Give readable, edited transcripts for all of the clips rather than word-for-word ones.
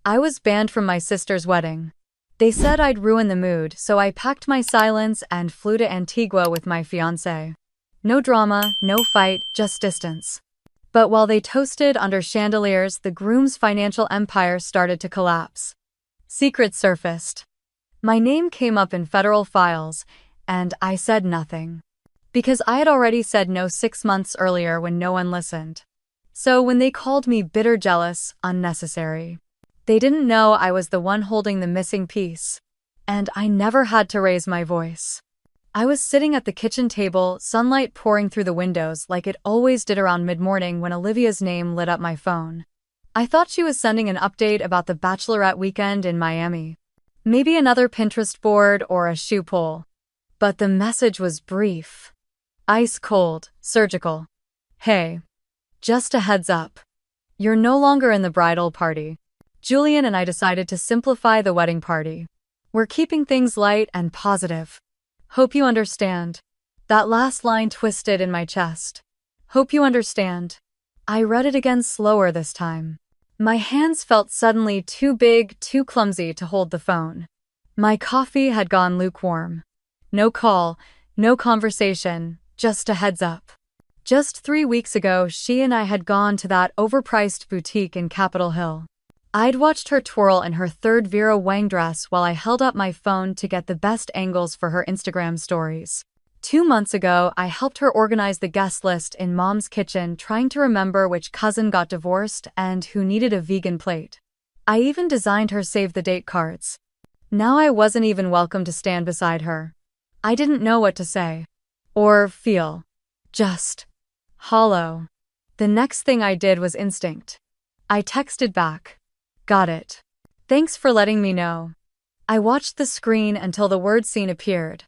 I was banned from my sister's wedding. They said I'd ruin the mood, so I packed my silence and flew to Antigua with my fiancé. No drama, no fight, just distance. But while they toasted under chandeliers, the groom's financial empire started to collapse. Secrets surfaced. My name came up in federal files, and I said nothing. Because I had already said no 6 months earlier when no one listened. So when they called me bitter, jealous, unnecessary, they didn't know I was the one holding the missing piece. And I never had to raise my voice. I was sitting at the kitchen table, sunlight pouring through the windows like it always did around mid-morning when Olivia's name lit up my phone. I thought she was sending an update about the bachelorette weekend in Miami. Maybe another Pinterest board or a shoe pole. But the message was brief. Ice cold, surgical. Hey. Just a heads up. You're no longer in the bridal party. Julian and I decided to simplify the wedding party. We're keeping things light and positive. Hope you understand. That last line twisted in my chest. Hope you understand. I read it again slower this time. My hands felt suddenly too big, too clumsy to hold the phone. My coffee had gone lukewarm. No call, no conversation, just a heads up. Just 3 weeks ago, she and I had gone to that overpriced boutique in Capitol Hill. I'd watched her twirl in her third Vera Wang dress while I held up my phone to get the best angles for her Instagram stories. 2 months ago, I helped her organize the guest list in Mom's kitchen, trying to remember which cousin got divorced and who needed a vegan plate. I even designed her save the date cards. Now I wasn't even welcome to stand beside her. I didn't know what to say. Or feel. Just hollow. The next thing I did was instinct. I texted back. Got it. Thanks for letting me know. I watched the screen until the word scene appeared.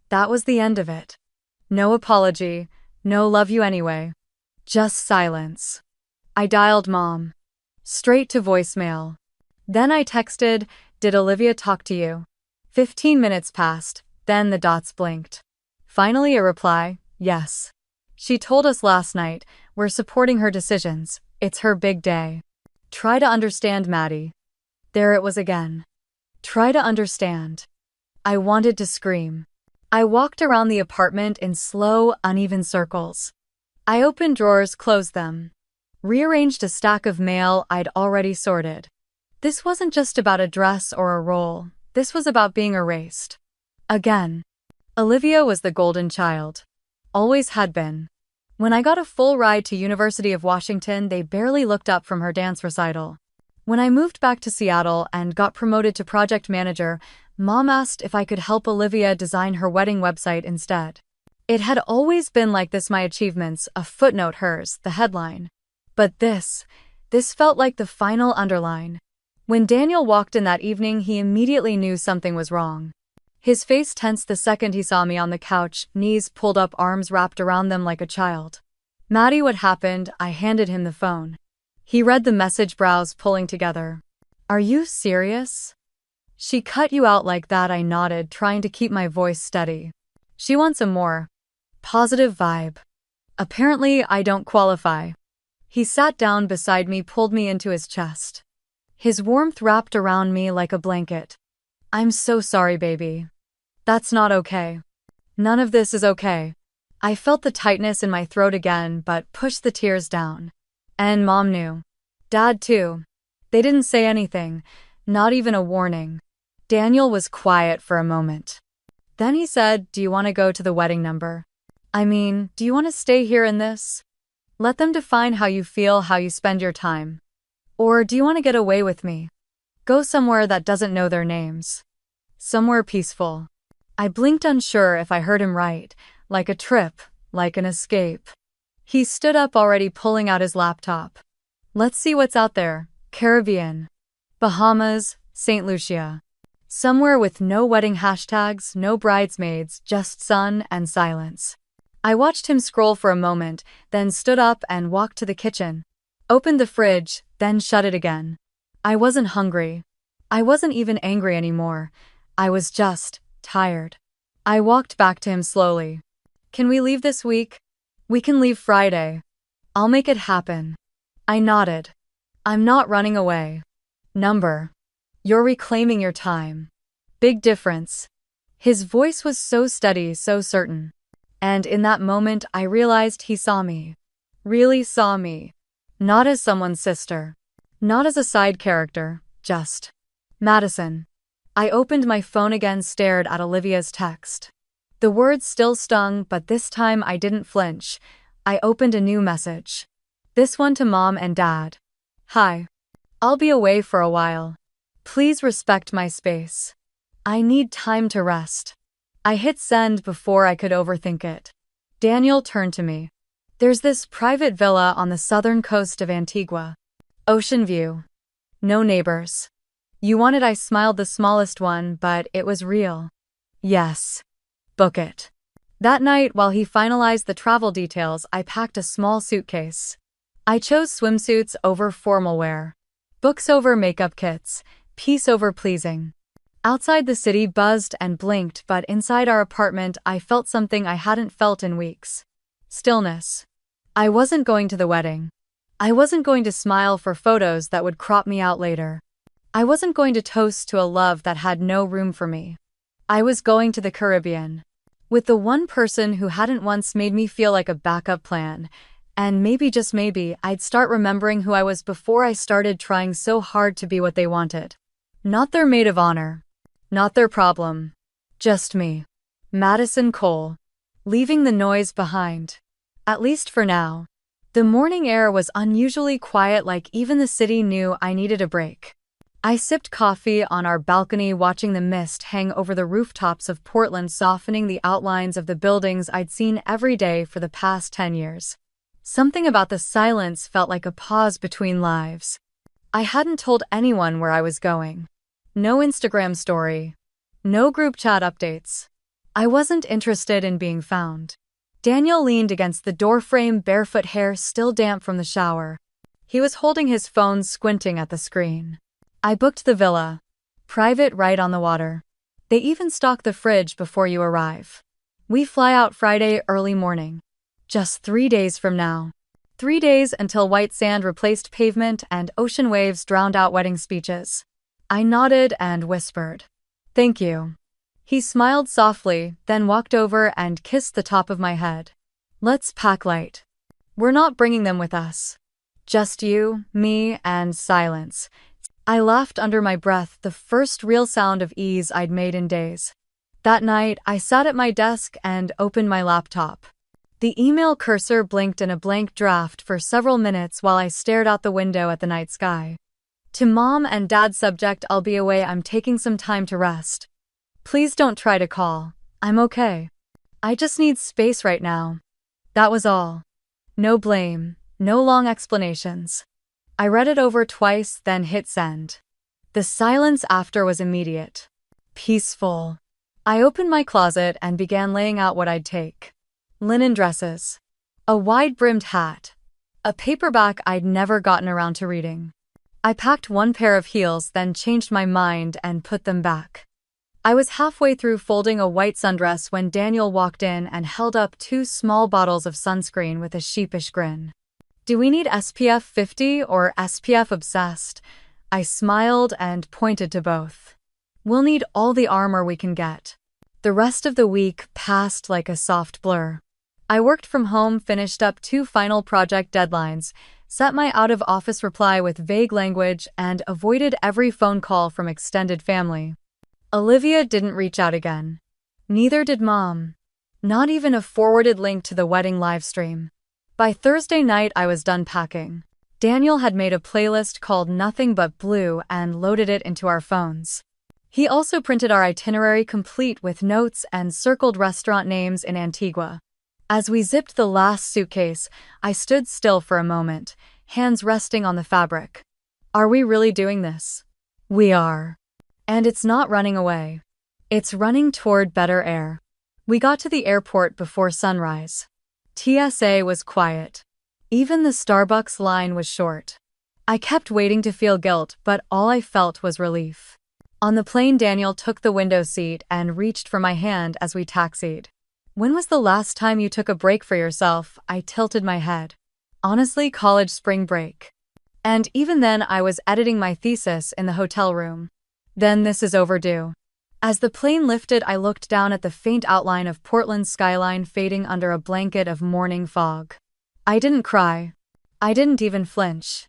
That was the end of it. No apology, no love you anyway. Just silence. I dialed Mom. Straight to voicemail. Then I texted, did Olivia talk to you? 15 minutes passed, then the dots blinked. Finally a reply, yes. She told us last night, we're supporting her decisions, it's her big day. Try to understand, Maddie. There it was again. Try to understand. I wanted to scream. I walked around the apartment in slow, uneven circles. I opened drawers, closed them. Rearranged a stack of mail I'd already sorted. This wasn't just about a dress or a role. This was about being erased. Again. Olivia was the golden child. Always had been. When I got a full ride to University of Washington, they barely looked up from her dance recital. When I moved back to Seattle and got promoted to project manager, Mom asked if I could help Olivia design her wedding website instead. It had always been like this, my achievements, a footnote, hers, the headline. But this felt like the final underline. When Daniel walked in that evening, he immediately knew something was wrong. His face tensed the second he saw me on the couch, knees pulled up, arms wrapped around them like a child. Maddie, what happened? I handed him the phone. He read the message, brows pulling together. Are you serious? She cut you out like that? I nodded, trying to keep my voice steady. She wants a more positive vibe. Apparently, I don't qualify. He sat down beside me, pulled me into his chest. His warmth wrapped around me like a blanket. I'm so sorry, baby. That's not okay. None of this is okay. I felt the tightness in my throat again, but pushed the tears down. And Mom knew. Dad too. They didn't say anything, not even a warning. Daniel was quiet for a moment. Then he said, do you want to go to the wedding number? I mean, do you want to stay here in this? Let them define how you feel, how you spend your time. Or do you want to get away with me? Go somewhere that doesn't know their names. Somewhere peaceful. I blinked, unsure if I heard him right, like a trip, like an escape. He stood up, already pulling out his laptop. Let's see what's out there. Caribbean. Bahamas, St. Lucia. Somewhere with no wedding hashtags, no bridesmaids, just sun and silence. I watched him scroll for a moment, then stood up and walked to the kitchen. Opened the fridge, then shut it again. I wasn't hungry. I wasn't even angry anymore. I was just tired. I walked back to him slowly. Can we leave this week? We can leave Friday. I'll make it happen. I nodded. I'm not running away. Number. You're reclaiming your time. Big difference. His voice was so steady, so certain. And in that moment, I realized he saw me. Really saw me. Not as someone's sister. Not as a side character, just Madison. I opened my phone again, stared at Olivia's text. The words still stung, but this time I didn't flinch. I opened a new message. This one to Mom and Dad. Hi. I'll be away for a while. Please respect my space. I need time to rest. I hit send before I could overthink it. Daniel turned to me. There's this private villa on the southern coast of Antigua. Ocean view. No neighbors. You wanted? I smiled. The smallest one, but it was real. Yes. Book it. That night, while he finalized the travel details, I packed a small suitcase. I chose swimsuits over formal wear. Books over makeup kits. Peace over pleasing. Outside the city buzzed and blinked, but inside our apartment I felt something I hadn't felt in weeks. Stillness. I wasn't going to the wedding. I wasn't going to smile for photos that would crop me out later. I wasn't going to toast to a love that had no room for me. I was going to the Caribbean. With the one person who hadn't once made me feel like a backup plan. And maybe, just maybe, I'd start remembering who I was before I started trying so hard to be what they wanted. Not their maid of honor. Not their problem. Just me. Madison Cole. Leaving the noise behind. At least for now. The morning air was unusually quiet, like even the city knew I needed a break. I sipped coffee on our balcony, watching the mist hang over the rooftops of Portland, softening the outlines of the buildings I'd seen every day for the past 10 years. Something about the silence felt like a pause between lives. I hadn't told anyone where I was going. No Instagram story. No group chat updates. I wasn't interested in being found. Daniel leaned against the doorframe, barefoot, hair still damp from the shower. He was holding his phone, squinting at the screen. I booked the villa. Private, right on the water. They even stock the fridge before you arrive. We fly out Friday early morning. Just 3 days from now. 3 days until white sand replaced pavement and ocean waves drowned out wedding speeches. I nodded and whispered, "Thank you." He smiled softly, then walked over and kissed the top of my head. "Let's pack light. We're not bringing them with us. Just you, me, and silence." I laughed under my breath, the first real sound of ease I'd made in days. That night, I sat at my desk and opened my laptop. The email cursor blinked in a blank draft for several minutes while I stared out the window at the night sky. To Mom and Dad, subject: I'll be away, I'm taking some time to rest. Please don't try to call. I'm okay. I just need space right now. That was all. No blame, no long explanations. I read it over twice, then hit send. The silence after was immediate. Peaceful. I opened my closet and began laying out what I'd take. Linen dresses. A wide-brimmed hat. A paperback I'd never gotten around to reading. I packed one pair of heels, then changed my mind and put them back. I was halfway through folding a white sundress when Daniel walked in and held up 2 small bottles of sunscreen with a sheepish grin. "Do we need SPF 50 or SPF obsessed?" I smiled and pointed to both. "We'll need all the armor we can get." The rest of the week passed like a soft blur. I worked from home, finished up 2 final project deadlines, set my out-of-office reply with vague language, and avoided every phone call from extended family. Olivia didn't reach out again. Neither did Mom. Not even a forwarded link to the wedding livestream. By Thursday night, I was done packing. Daniel had made a playlist called Nothing But Blue and loaded it into our phones. He also printed our itinerary, complete with notes and circled restaurant names in Antigua. As we zipped the last suitcase, I stood still for a moment, hands resting on the fabric. Are we really doing this? We are. And it's not running away. It's running toward better air. We got to the airport before sunrise. TSA was quiet. Even the Starbucks line was short. I kept waiting to feel guilt, but all I felt was relief. On the plane, Daniel took the window seat and reached for my hand as we taxied. "When was the last time you took a break for yourself?" I tilted my head. "Honestly, college spring break." And even then I was editing my thesis in the hotel room. Then this is overdue. As the plane lifted, I looked down at the faint outline of Portland's skyline fading under a blanket of morning fog. I didn't cry. I didn't even flinch.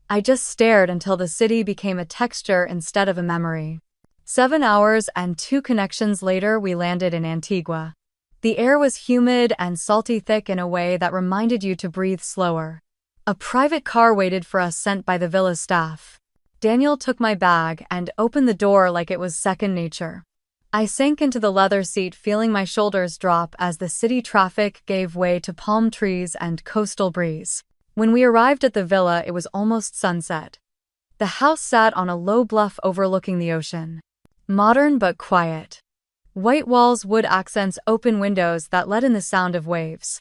I just stared until the city became a texture instead of a memory. 7 hours and 2 connections later, we landed in Antigua. The air was humid and salty thick in a way that reminded you to breathe slower. A private car waited for us, sent by the villa staff. Daniel took my bag and opened the door like it was second nature. I sank into the leather seat, feeling my shoulders drop as the city traffic gave way to palm trees and coastal breeze. When we arrived at the villa, it was almost sunset. The house sat on a low bluff overlooking the ocean. Modern but quiet. White walls, wood accents, open windows that let in the sound of waves.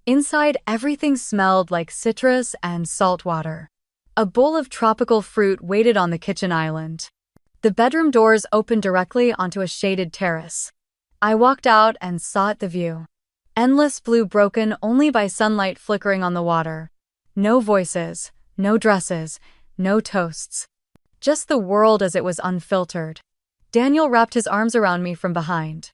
Inside, everything smelled like citrus and salt water. A bowl of tropical fruit waited on the kitchen island. The bedroom doors opened directly onto a shaded terrace. I walked out and sought the view. Endless blue, broken only by sunlight flickering on the water. No voices, no dresses, no toasts. Just the world as it was, unfiltered. Daniel wrapped his arms around me from behind.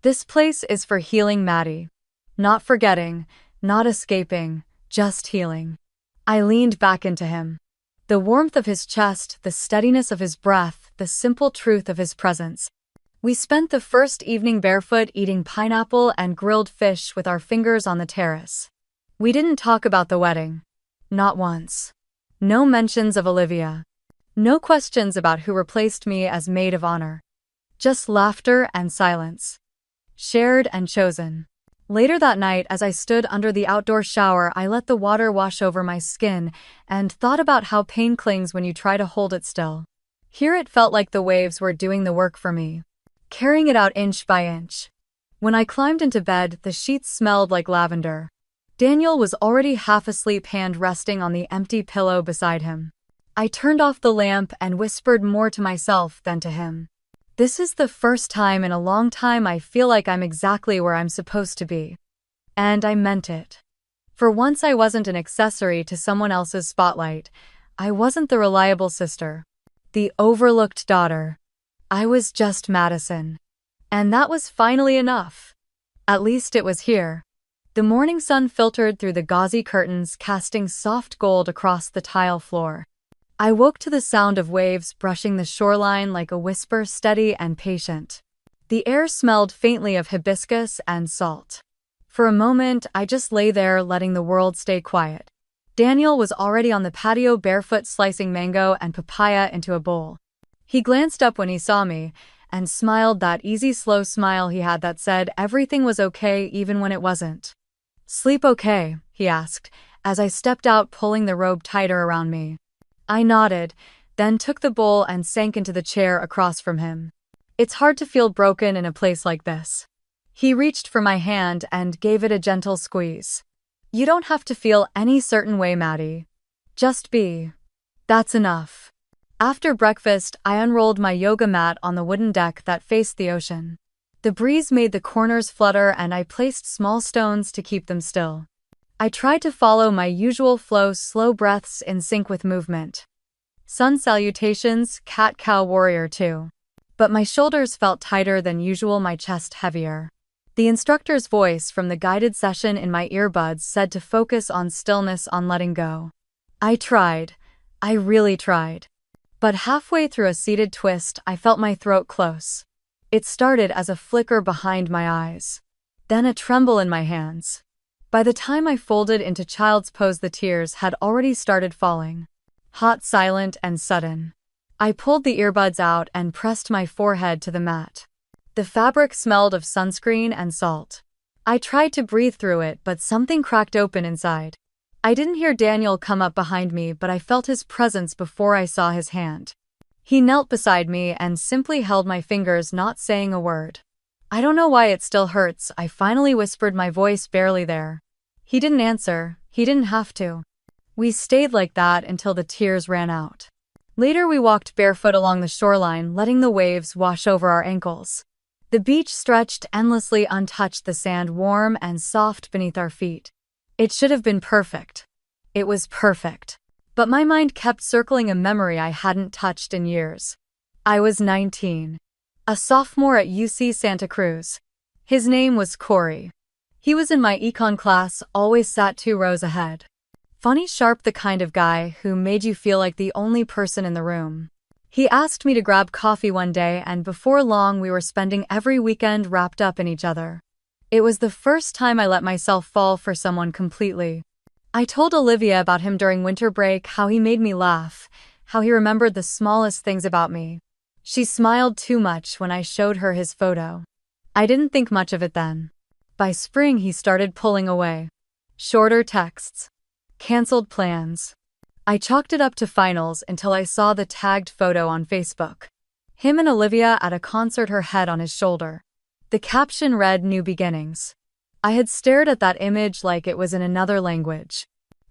This place is for healing, Maddie. Not forgetting, not escaping, just healing. I leaned back into him. The warmth of his chest, the steadiness of his breath, the simple truth of his presence. We spent the first evening barefoot, eating pineapple and grilled fish with our fingers on the terrace. We didn't talk about the wedding. Not once. No mentions of Olivia. No questions about who replaced me as maid of honor. Just laughter and silence. Shared and chosen. Later that night, as I stood under the outdoor shower, I let the water wash over my skin and thought about how pain clings when you try to hold it still. Here it felt like the waves were doing the work for me, carrying it out inch by inch. When I climbed into bed, the sheets smelled like lavender. Daniel was already half asleep, hand resting on the empty pillow beside him. I turned off the lamp and whispered more to myself than to him. This is the first time in a long time I feel like I'm exactly where I'm supposed to be. And I meant it. For once, I wasn't an accessory to someone else's spotlight. I wasn't the reliable sister, the overlooked daughter. I was just Madison. And that was finally enough. At least it was here. The morning sun filtered through the gauzy curtains, casting soft gold across the tile floor. I woke to the sound of waves brushing the shoreline like a whisper, steady and patient. The air smelled faintly of hibiscus and salt. For a moment, I just lay there, letting the world stay quiet. Daniel was already on the patio, barefoot, slicing mango and papaya into a bowl. He glanced up when he saw me and smiled, that easy, slow smile he had that said everything was okay even when it wasn't. "Sleep okay?" he asked, as I stepped out, pulling the robe tighter around me. I nodded, then took the bowl and sank into the chair across from him. It's hard to feel broken in a place like this. He reached for my hand and gave it a gentle squeeze. You don't have to feel any certain way, Maddie. Just be. That's enough. After breakfast, I unrolled my yoga mat on the wooden deck that faced the ocean. The breeze made the corners flutter and I placed small stones to keep them still. I tried to follow my usual flow, slow breaths in sync with movement. Sun salutations, cat-cow warrior too. But my shoulders felt tighter than usual, my chest heavier. The instructor's voice from the guided session in my earbuds said to focus on stillness, on letting go. I tried. I really tried. But halfway through a seated twist, I felt my throat close. It started as a flicker behind my eyes. Then a tremble in my hands. By the time I folded into child's pose, the tears had already started falling. Hot, silent, and sudden. I pulled the earbuds out and pressed my forehead to the mat. The fabric smelled of sunscreen and salt. I tried to breathe through it, but something cracked open inside. I didn't hear Daniel come up behind me, but I felt his presence before I saw his hand. He knelt beside me and simply held my fingers, not saying a word. I don't know why it still hurts, I finally whispered, my voice barely there. He didn't answer. He didn't have to. We stayed like that until the tears ran out. Later we walked barefoot along the shoreline, letting the waves wash over our ankles. The beach stretched endlessly untouched, the sand warm and soft beneath our feet. It should have been perfect. It was perfect. But my mind kept circling a memory I hadn't touched in years. I was 19. A sophomore at UC Santa Cruz. His name was Corey. He was in my econ class, always sat 2 rows ahead. Funny sharp, the kind of guy who made you feel like the only person in the room. He asked me to grab coffee one day, and before long we were spending every weekend wrapped up in each other. It was the first time I let myself fall for someone completely. I told Olivia about him during winter break, how he made me laugh, how he remembered the smallest things about me. She smiled too much when I showed her his photo. I didn't think much of it then. By spring he started pulling away. Shorter texts. Cancelled plans. I chalked it up to finals until I saw the tagged photo on Facebook. Him and Olivia at a concert, her head on his shoulder. The caption read, "New Beginnings." I had stared at that image like it was in another language.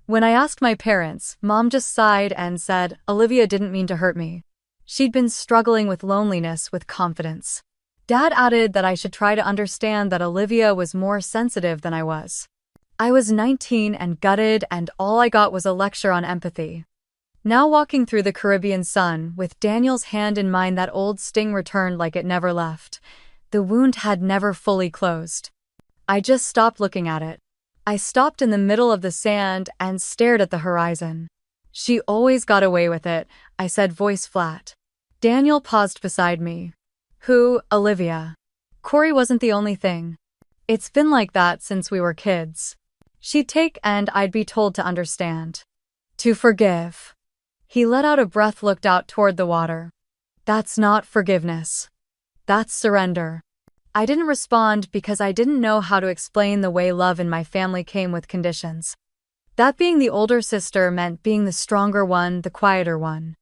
When I asked my parents, Mom just sighed and said, "Olivia didn't mean to hurt me. She'd been struggling with loneliness with confidence." Dad added that I should try to understand that Olivia was more sensitive than I was. I was 19 and gutted, and all I got was a lecture on empathy. Now walking through the Caribbean sun, with Daniel's hand in mine, that old sting returned like it never left. The wound had never fully closed. I just stopped looking at it. I stopped in the middle of the sand and stared at the horizon. "She always got away with it," I said, voice flat. Daniel paused beside me. "Who, Olivia?" Corey wasn't the only thing. It's been like that since we were kids. She'd take and I'd be told to understand. To forgive. He let out a breath, looked out toward the water. "That's not forgiveness. That's surrender." I didn't respond because I didn't know how to explain the way love in my family came with conditions. That being the older sister meant being the stronger one, the quieter one.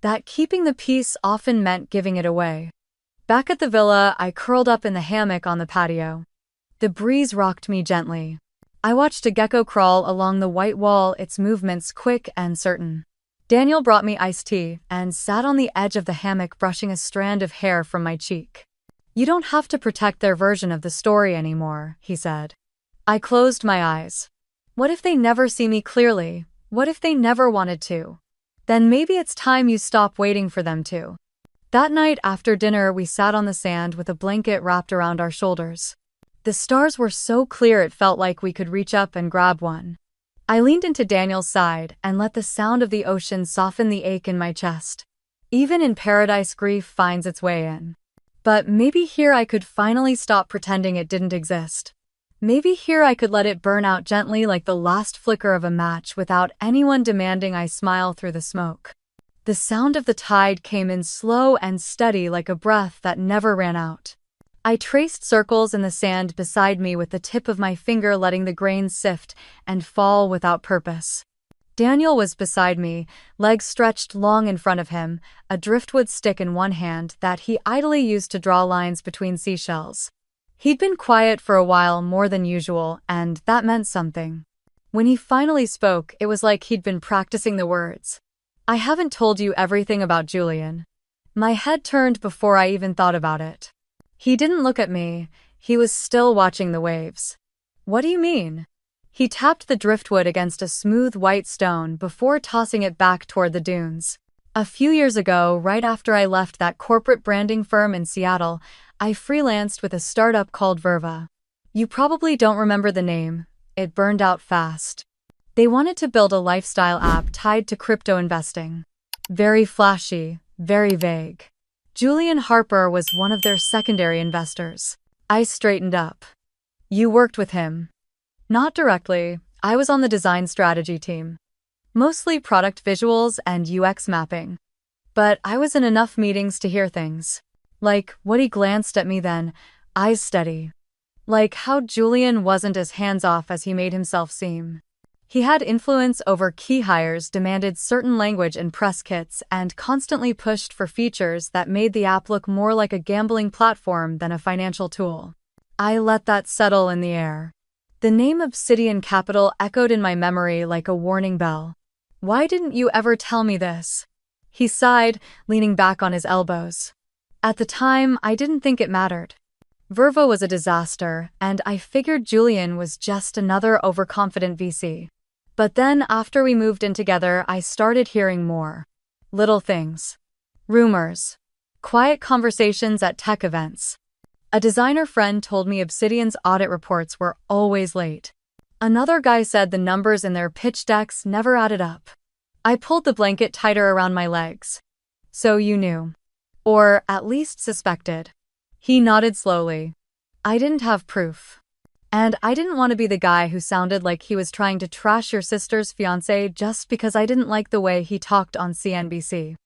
That keeping the peace often meant giving it away. Back at the villa, I curled up in the hammock on the patio. The breeze rocked me gently. I watched a gecko crawl along the white wall, its movements quick and certain. Daniel brought me iced tea and sat on the edge of the hammock, brushing a strand of hair from my cheek. "You don't have to protect their version of the story anymore," he said. I closed my eyes. What if they never see me clearly? What if they never wanted to? Then maybe it's time you stop waiting for them to. That night after dinner, we sat on the sand with a blanket wrapped around our shoulders. The stars were so clear it felt like we could reach up and grab one. I leaned into Daniel's side and let the sound of the ocean soften the ache in my chest. Even in paradise, grief finds its way in. But maybe here I could finally stop pretending it didn't exist. Maybe here I could let it burn out gently like the last flicker of a match, without anyone demanding I smile through the smoke. The sound of the tide came in slow and steady, like a breath that never ran out. I traced circles in the sand beside me with the tip of my finger, letting the grains sift and fall without purpose. Daniel was beside me, legs stretched long in front of him, a driftwood stick in one hand that he idly used to draw lines between seashells. He'd been quiet for a while, more than usual, and that meant something. When he finally spoke, it was like he'd been practicing the words. "I haven't told you everything about Julian." My head turned before I even thought about it. He didn't look at me. He was still watching the waves. "What do you mean?" He tapped the driftwood against a smooth white stone before tossing it back toward the dunes. "A few years ago, right after I left that corporate branding firm in Seattle, I freelanced with a startup called Verva. You probably don't remember the name. It burned out fast. They wanted to build a lifestyle app tied to crypto investing. Very flashy, very vague. Julian Harper was one of their secondary investors." I straightened up. "You worked with him?" "Not directly. I was on the design strategy team. Mostly product visuals and UX mapping. But I was in enough meetings to hear things. Like what," he glanced at me then, eyes steady. "Like how Julian wasn't as hands-off as he made himself seem. He had influence over key hires, demanded certain language in press kits, and constantly pushed for features that made the app look more like a gambling platform than a financial tool." I let that settle in the air. The name Obsidian Capital echoed in my memory like a warning bell. "Why didn't you ever tell me this?" He sighed, leaning back on his elbows. "At the time, I didn't think it mattered. Verva was a disaster, and I figured Julian was just another overconfident VC. But then after we moved in together, I started hearing more. Little things. Rumors. Quiet conversations at tech events. A designer friend told me Obsidian's audit reports were always late. Another guy said the numbers in their pitch decks never added up. I pulled the blanket tighter around my legs. So you knew. Or at least suspected. He nodded slowly. I didn't have proof. And I didn't want to be the guy who sounded like he was trying to trash your sister's fiancé just because I didn't like the way he talked on CNBC.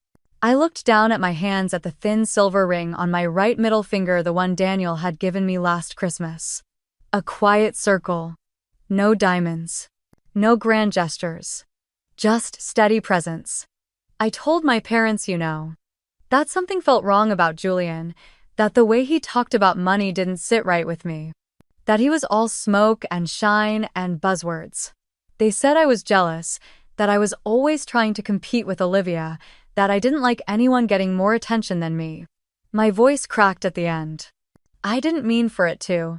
I looked down at my hands at the thin silver ring on my right middle finger, the one Daniel had given me last Christmas. A quiet circle. No diamonds. No grand gestures. Just steady presence. I told my parents, that something felt wrong about Julian, that the way he talked about money didn't sit right with me. That he was all smoke and shine and buzzwords. They said I was jealous, that I was always trying to compete with Olivia, that I didn't like anyone getting more attention than me. My voice cracked at the end. I didn't mean for it to.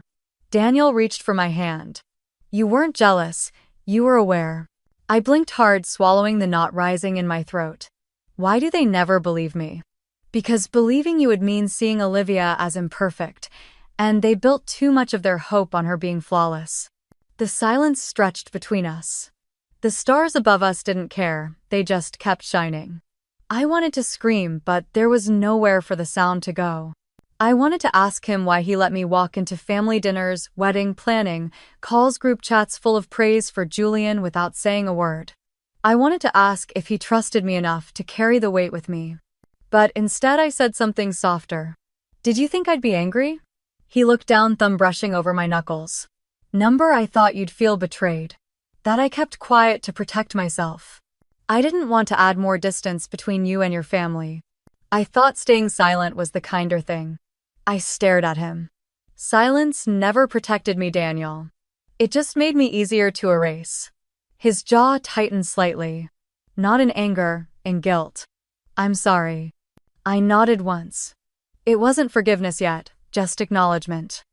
Daniel reached for my hand. You weren't jealous, you were aware. I blinked hard, swallowing the knot rising in my throat. Why do they never believe me? Because believing you would mean seeing Olivia as imperfect, and they built too much of their hope on her being flawless. The silence stretched between us. The stars above us didn't care, they just kept shining. I wanted to scream, but there was nowhere for the sound to go. I wanted to ask him why he let me walk into family dinners, wedding planning, calls, group chats full of praise for Julian without saying a word. I wanted to ask if he trusted me enough to carry the weight with me. But instead I said something softer. Did you think I'd be angry? He looked down, thumb brushing over my knuckles. Number, I thought you'd feel betrayed. That I kept quiet to protect myself. I didn't want to add more distance between you and your family. I thought staying silent was the kinder thing. I stared at him. Silence never protected me, Daniel. It just made me easier to erase. His jaw tightened slightly. Not in anger, in guilt. I'm sorry. I nodded once. It wasn't forgiveness yet, just acknowledgement.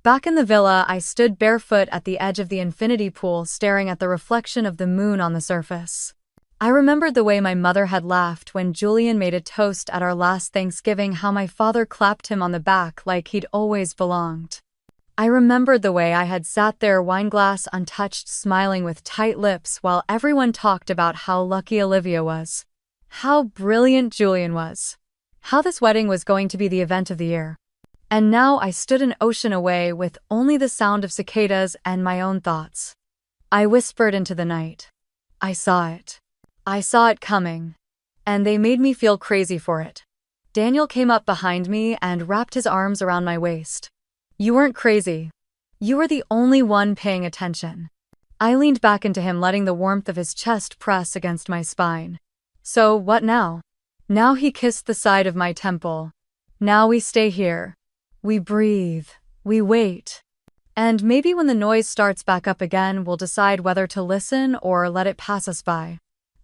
Back in the villa, I stood barefoot at the edge of the infinity pool, staring at the reflection of the moon on the surface. I remembered the way my mother had laughed when Julian made a toast at our last Thanksgiving, how my father clapped him on the back like he'd always belonged. I remembered the way I had sat there, wineglass untouched, smiling with tight lips while everyone talked about how lucky Olivia was. How brilliant Julian was. How this wedding was going to be the event of the year. And now I stood an ocean away with only the sound of cicadas and my own thoughts. I whispered into the night. I saw it. I saw it coming. And they made me feel crazy for it. Daniel came up behind me and wrapped his arms around my waist. You weren't crazy. You were the only one paying attention. I leaned back into him, letting the warmth of his chest press against my spine. So what now? Now he kissed the side of my temple. Now we stay here. We breathe. We wait. And maybe when the noise starts back up again, we'll decide whether to listen or let it pass us by.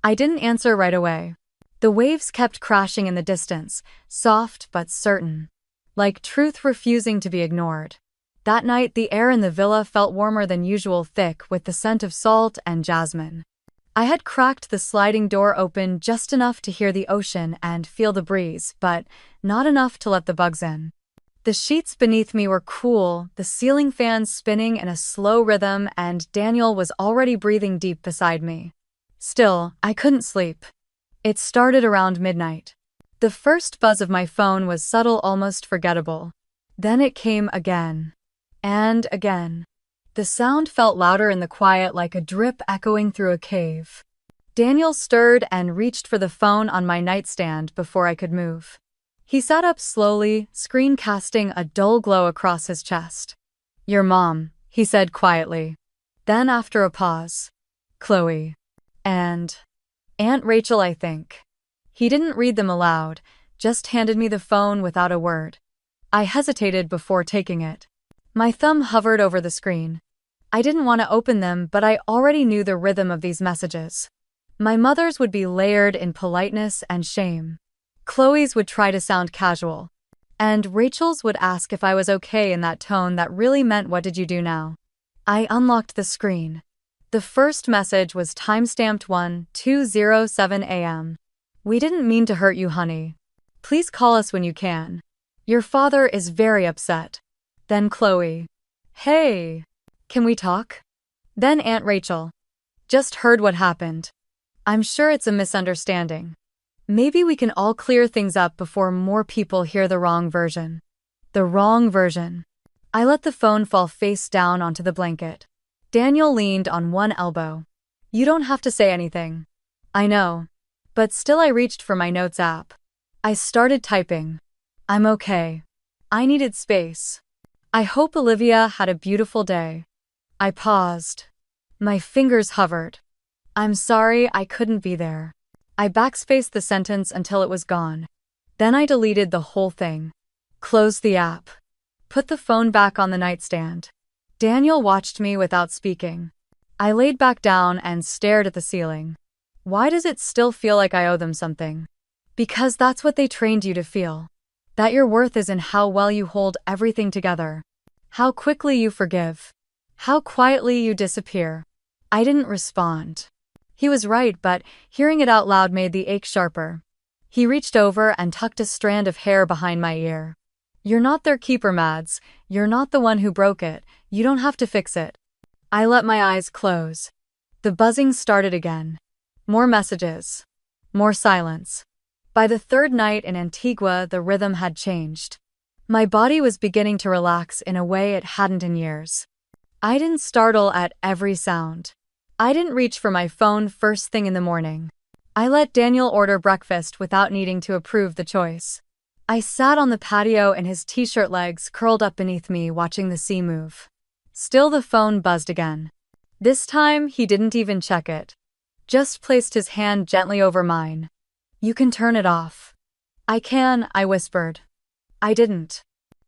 I didn't answer right away. The waves kept crashing in the distance, soft but certain. Like truth refusing to be ignored. That night, the air in the villa felt warmer than usual, thick with the scent of salt and jasmine. I had cracked the sliding door open just enough to hear the ocean and feel the breeze, but not enough to let the bugs in. The sheets beneath me were cool, the ceiling fans spinning in a slow rhythm, and Daniel was already breathing deep beside me. Still, I couldn't sleep. It started around midnight. The first buzz of my phone was subtle, almost forgettable. Then it came again. And again. The sound felt louder in the quiet, like a drip echoing through a cave. Daniel stirred and reached for the phone on my nightstand before I could move. He sat up slowly, screen casting a dull glow across his chest. Your mom, he said quietly. Then after a pause. Chloe. And Aunt Rachel, I think. He didn't read them aloud, just handed me the phone without a word. I hesitated before taking it. My thumb hovered over the screen. I didn't want to open them, but I already knew the rhythm of these messages. My mother's would be layered in politeness and shame. Chloe's would try to sound casual. And Rachel's would ask if I was okay in that tone that really meant, what did you do now? I unlocked the screen. The first message was timestamped 1:2:07 a.m. We didn't mean to hurt you, honey. Please call us when you can. Your father is very upset. Then Chloe. Hey. Can we talk? Then Aunt Rachel. Just heard what happened. I'm sure it's a misunderstanding. Maybe we can all clear things up before more people hear the wrong version. The wrong version. I let the phone fall face down onto the blanket. Daniel leaned on one elbow. You don't have to say anything. I know. But still I reached for my notes app. I started typing. I'm okay. I needed space. I hope Olivia had a beautiful day. I paused. My fingers hovered. I'm sorry I couldn't be there. I backspaced the sentence until it was gone. Then I deleted the whole thing. Closed the app. Put the phone back on the nightstand. Daniel watched me without speaking. I laid back down and stared at the ceiling. Why does it still feel like I owe them something? Because that's what they trained you to feel. That your worth is in how well you hold everything together. How quickly you forgive. How quietly you disappear. I didn't respond. He was right, but hearing it out loud made the ache sharper. He reached over and tucked a strand of hair behind my ear. You're not their keeper, Mads. You're not the one who broke it. You don't have to fix it. I let my eyes close. The buzzing started again. More messages. More silence. By the third night in Antigua, the rhythm had changed. My body was beginning to relax in a way it hadn't in years. I didn't startle at every sound. I didn't reach for my phone first thing in the morning. I let Daniel order breakfast without needing to approve the choice. I sat on the patio in his t-shirt legs curled up beneath me watching the sea move. Still the phone buzzed again. This time he didn't even check it. Just placed his hand gently over mine. You can turn it off. I can, I whispered. I didn't.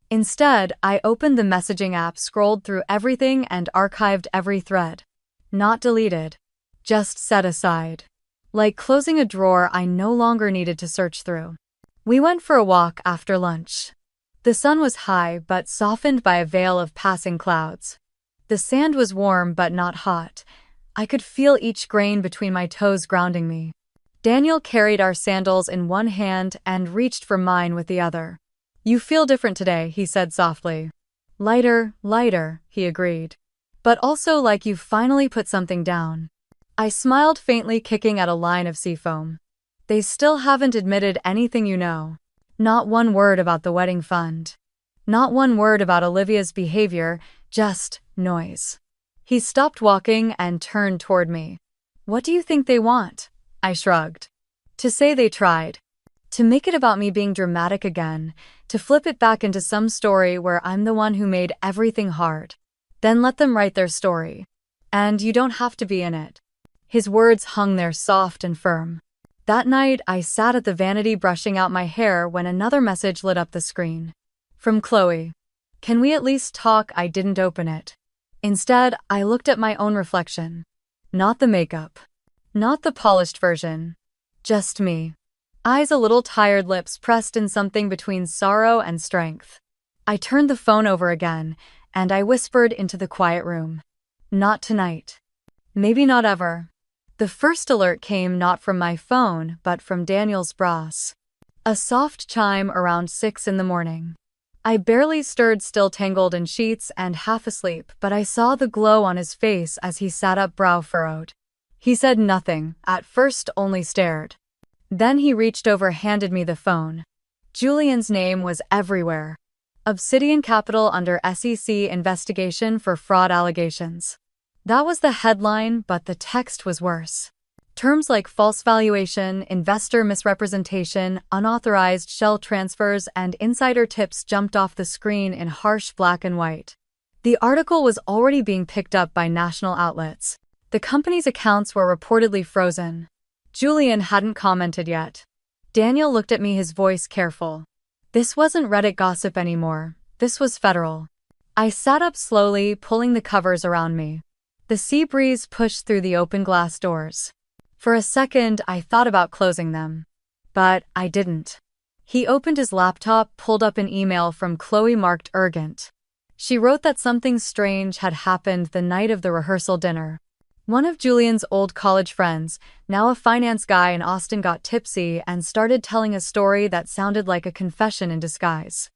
Instead, I opened the messaging app, scrolled through everything and archived every thread. Not deleted. Just set aside. Like closing a drawer I no longer needed to search through. We went for a walk after lunch. The sun was high but softened by a veil of passing clouds. The sand was warm but not hot. I could feel each grain between my toes grounding me. Daniel carried our sandals in one hand and reached for mine with the other. You feel different today, he said softly. Lighter, he agreed. But also like you've finally put something down. I smiled faintly, kicking at a line of seafoam. They still haven't admitted anything, you know. Not one word about the wedding fund. Not one word about Olivia's behavior, just noise. He stopped walking and turned toward me. What do you think they want? I shrugged. To say they tried. To make it about me being dramatic again. To flip it back into some story where I'm the one who made everything hard. Then let them write their story. And you don't have to be in it. His words hung there soft and firm. That night, I sat at the vanity brushing out my hair when another message lit up the screen. From Chloe. Can we at least talk? I didn't open it. Instead, I looked at my own reflection. Not the makeup. Not the polished version. Just me. Eyes a little tired, lips pressed in something between sorrow and strength. I turned the phone over again, and I whispered into the quiet room. Not tonight. Maybe not ever. The first alert came not from my phone, but from Daniel's brass. A soft chime around 6 in the morning. I barely stirred, still tangled in sheets and half asleep, but I saw the glow on his face as he sat up, brow furrowed. He said nothing, at first only stared. Then he reached over, handed me the phone. Julian's name was everywhere. Obsidian Capital under SEC investigation for fraud allegations. That was the headline, but the text was worse. Terms like false valuation, investor misrepresentation, unauthorized shell transfers, and insider tips jumped off the screen in harsh black and white. The article was already being picked up by national outlets. The company's accounts were reportedly frozen. Julian hadn't commented yet. Daniel looked at me, his voice careful. This wasn't Reddit gossip anymore. This was federal. I sat up slowly, pulling the covers around me. The sea breeze pushed through the open glass doors. For a second, I thought about closing them. But I didn't. He opened his laptop, pulled up an email from Chloe marked urgent. She wrote that something strange had happened the night of the rehearsal dinner. One of Julian's old college friends, now a finance guy in Austin, got tipsy and started telling a story that sounded like a confession in disguise.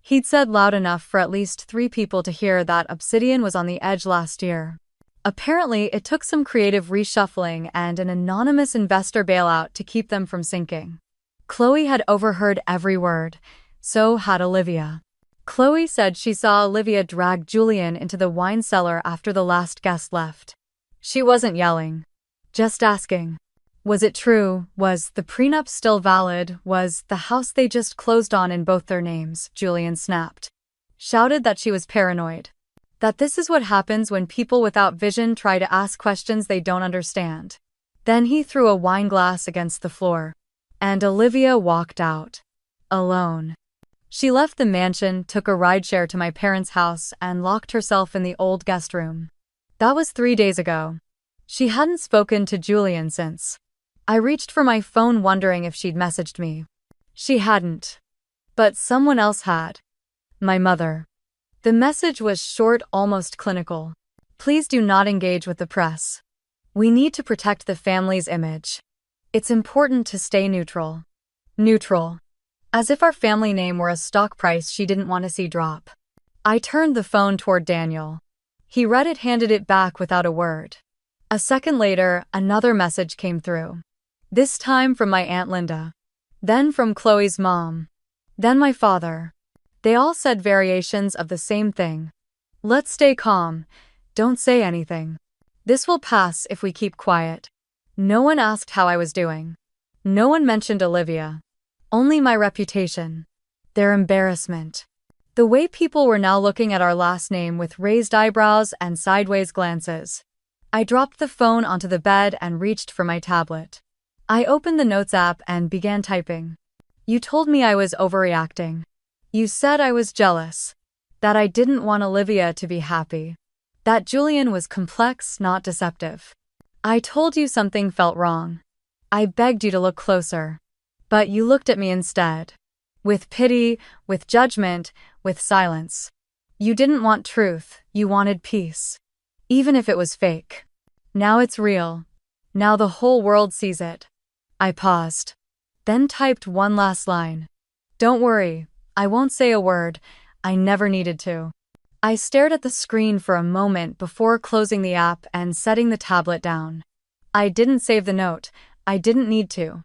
He'd said loud enough for at least 3 people to hear that Obsidian was on the edge last year. Apparently, it took some creative reshuffling and an anonymous investor bailout to keep them from sinking. Chloe had overheard every word. So had Olivia. Chloe said she saw Olivia drag Julian into the wine cellar after the last guest left. She wasn't yelling. Just asking. Was it true? Was the prenup still valid? Was the house they just closed on in both their names? Julian snapped. Shouted that she was paranoid. That this is what happens when people without vision try to ask questions they don't understand. Then he threw a wine glass against the floor. And Olivia walked out. Alone. She left the mansion, took a rideshare to my parents' house, and locked herself in the old guest room. That was 3 days ago. She hadn't spoken to Julian since. I reached for my phone wondering if she'd messaged me. She hadn't. But someone else had. My mother. The message was short, almost clinical. Please do not engage with the press. We need to protect the family's image. It's important to stay neutral. Neutral. As if our family name were a stock price she didn't want to see drop. I turned the phone toward Daniel. He read it, handed it back without a word. A second later, another message came through. This time from my Aunt Linda. Then from Chloe's mom. Then my father. They all said variations of the same thing. Let's stay calm. Don't say anything. This will pass if we keep quiet. No one asked how I was doing. No one mentioned Olivia. Only my reputation. Their embarrassment. The way people were now looking at our last name with raised eyebrows and sideways glances. I dropped the phone onto the bed and reached for my tablet. I opened the Notes app and began typing. You told me I was overreacting. You said I was jealous. That I didn't want Olivia to be happy. That Julian was complex, not deceptive. I told you something felt wrong. I begged you to look closer. But you looked at me instead. With pity, with judgment, with silence. You didn't want truth, you wanted peace. Even if it was fake. Now it's real. Now the whole world sees it. I paused. Then typed one last line. Don't worry, I won't say a word. I never needed to. I stared at the screen for a moment before closing the app and setting the tablet down. I didn't save the note. I didn't need to.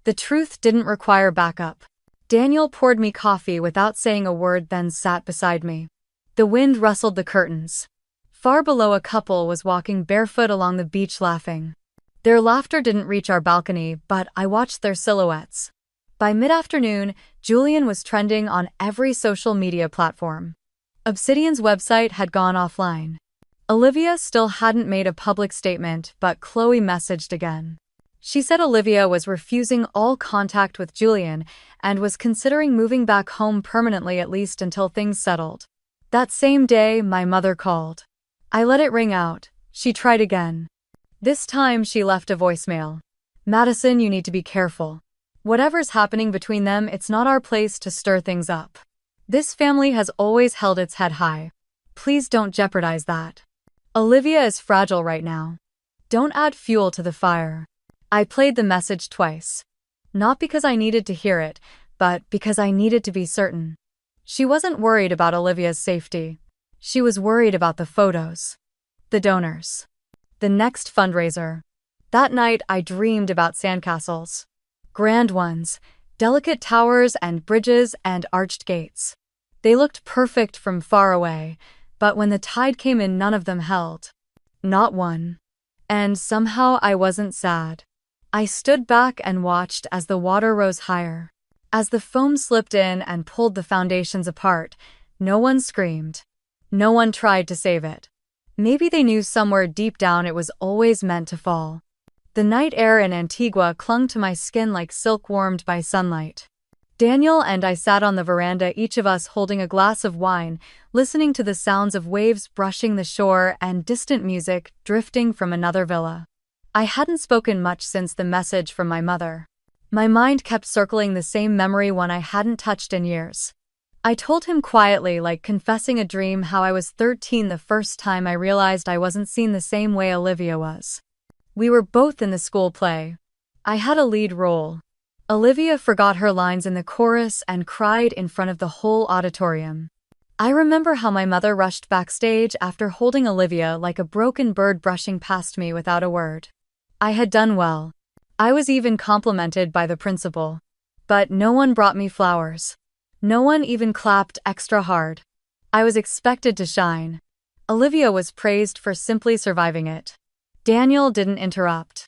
The truth didn't require backup. Daniel poured me coffee without saying a word, then sat beside me. The wind rustled the curtains. Far below, a couple was walking barefoot along the beach laughing. Their laughter didn't reach our balcony, but I watched their silhouettes. By mid-afternoon, Julian was trending on every social media platform. Obsidian's website had gone offline. Olivia still hadn't made a public statement, but Chloe messaged again. She said Olivia was refusing all contact with Julian and was considering moving back home permanently, at least until things settled. That same day, my mother called. I let it ring out. She tried again. This time she left a voicemail. Madison, you need to be careful. Whatever's happening between them, it's not our place to stir things up. This family has always held its head high. Please don't jeopardize that. Olivia is fragile right now. Don't add fuel to the fire. I played the message twice. Not because I needed to hear it, but because I needed to be certain. She wasn't worried about Olivia's safety. She was worried about the photos. The donors. The next fundraiser. That night I dreamed about sandcastles. Grand ones, delicate towers and bridges and arched gates. They looked perfect from far away, but when the tide came in, none of them held. Not one. And somehow I wasn't sad. I stood back and watched as the water rose higher. As the foam slipped in and pulled the foundations apart, no one screamed. No one tried to save it. Maybe they knew somewhere deep down it was always meant to fall. The night air in Antigua clung to my skin like silk warmed by sunlight. Daniel and I sat on the veranda, each of us holding a glass of wine, listening to the sounds of waves brushing the shore and distant music drifting from another villa. I hadn't spoken much since the message from my mother. My mind kept circling the same memory, one I hadn't touched in years. I told him quietly, like confessing a dream, how I was 13 the first time I realized I wasn't seen the same way Olivia was. We were both in the school play. I had a lead role. Olivia forgot her lines in the chorus and cried in front of the whole auditorium. I remember how my mother rushed backstage after holding Olivia like a broken bird, brushing past me without a word. I had done well. I was even complimented by the principal. But no one brought me flowers. No one even clapped extra hard. I was expected to shine. Olivia was praised for simply surviving it. Daniel didn't interrupt.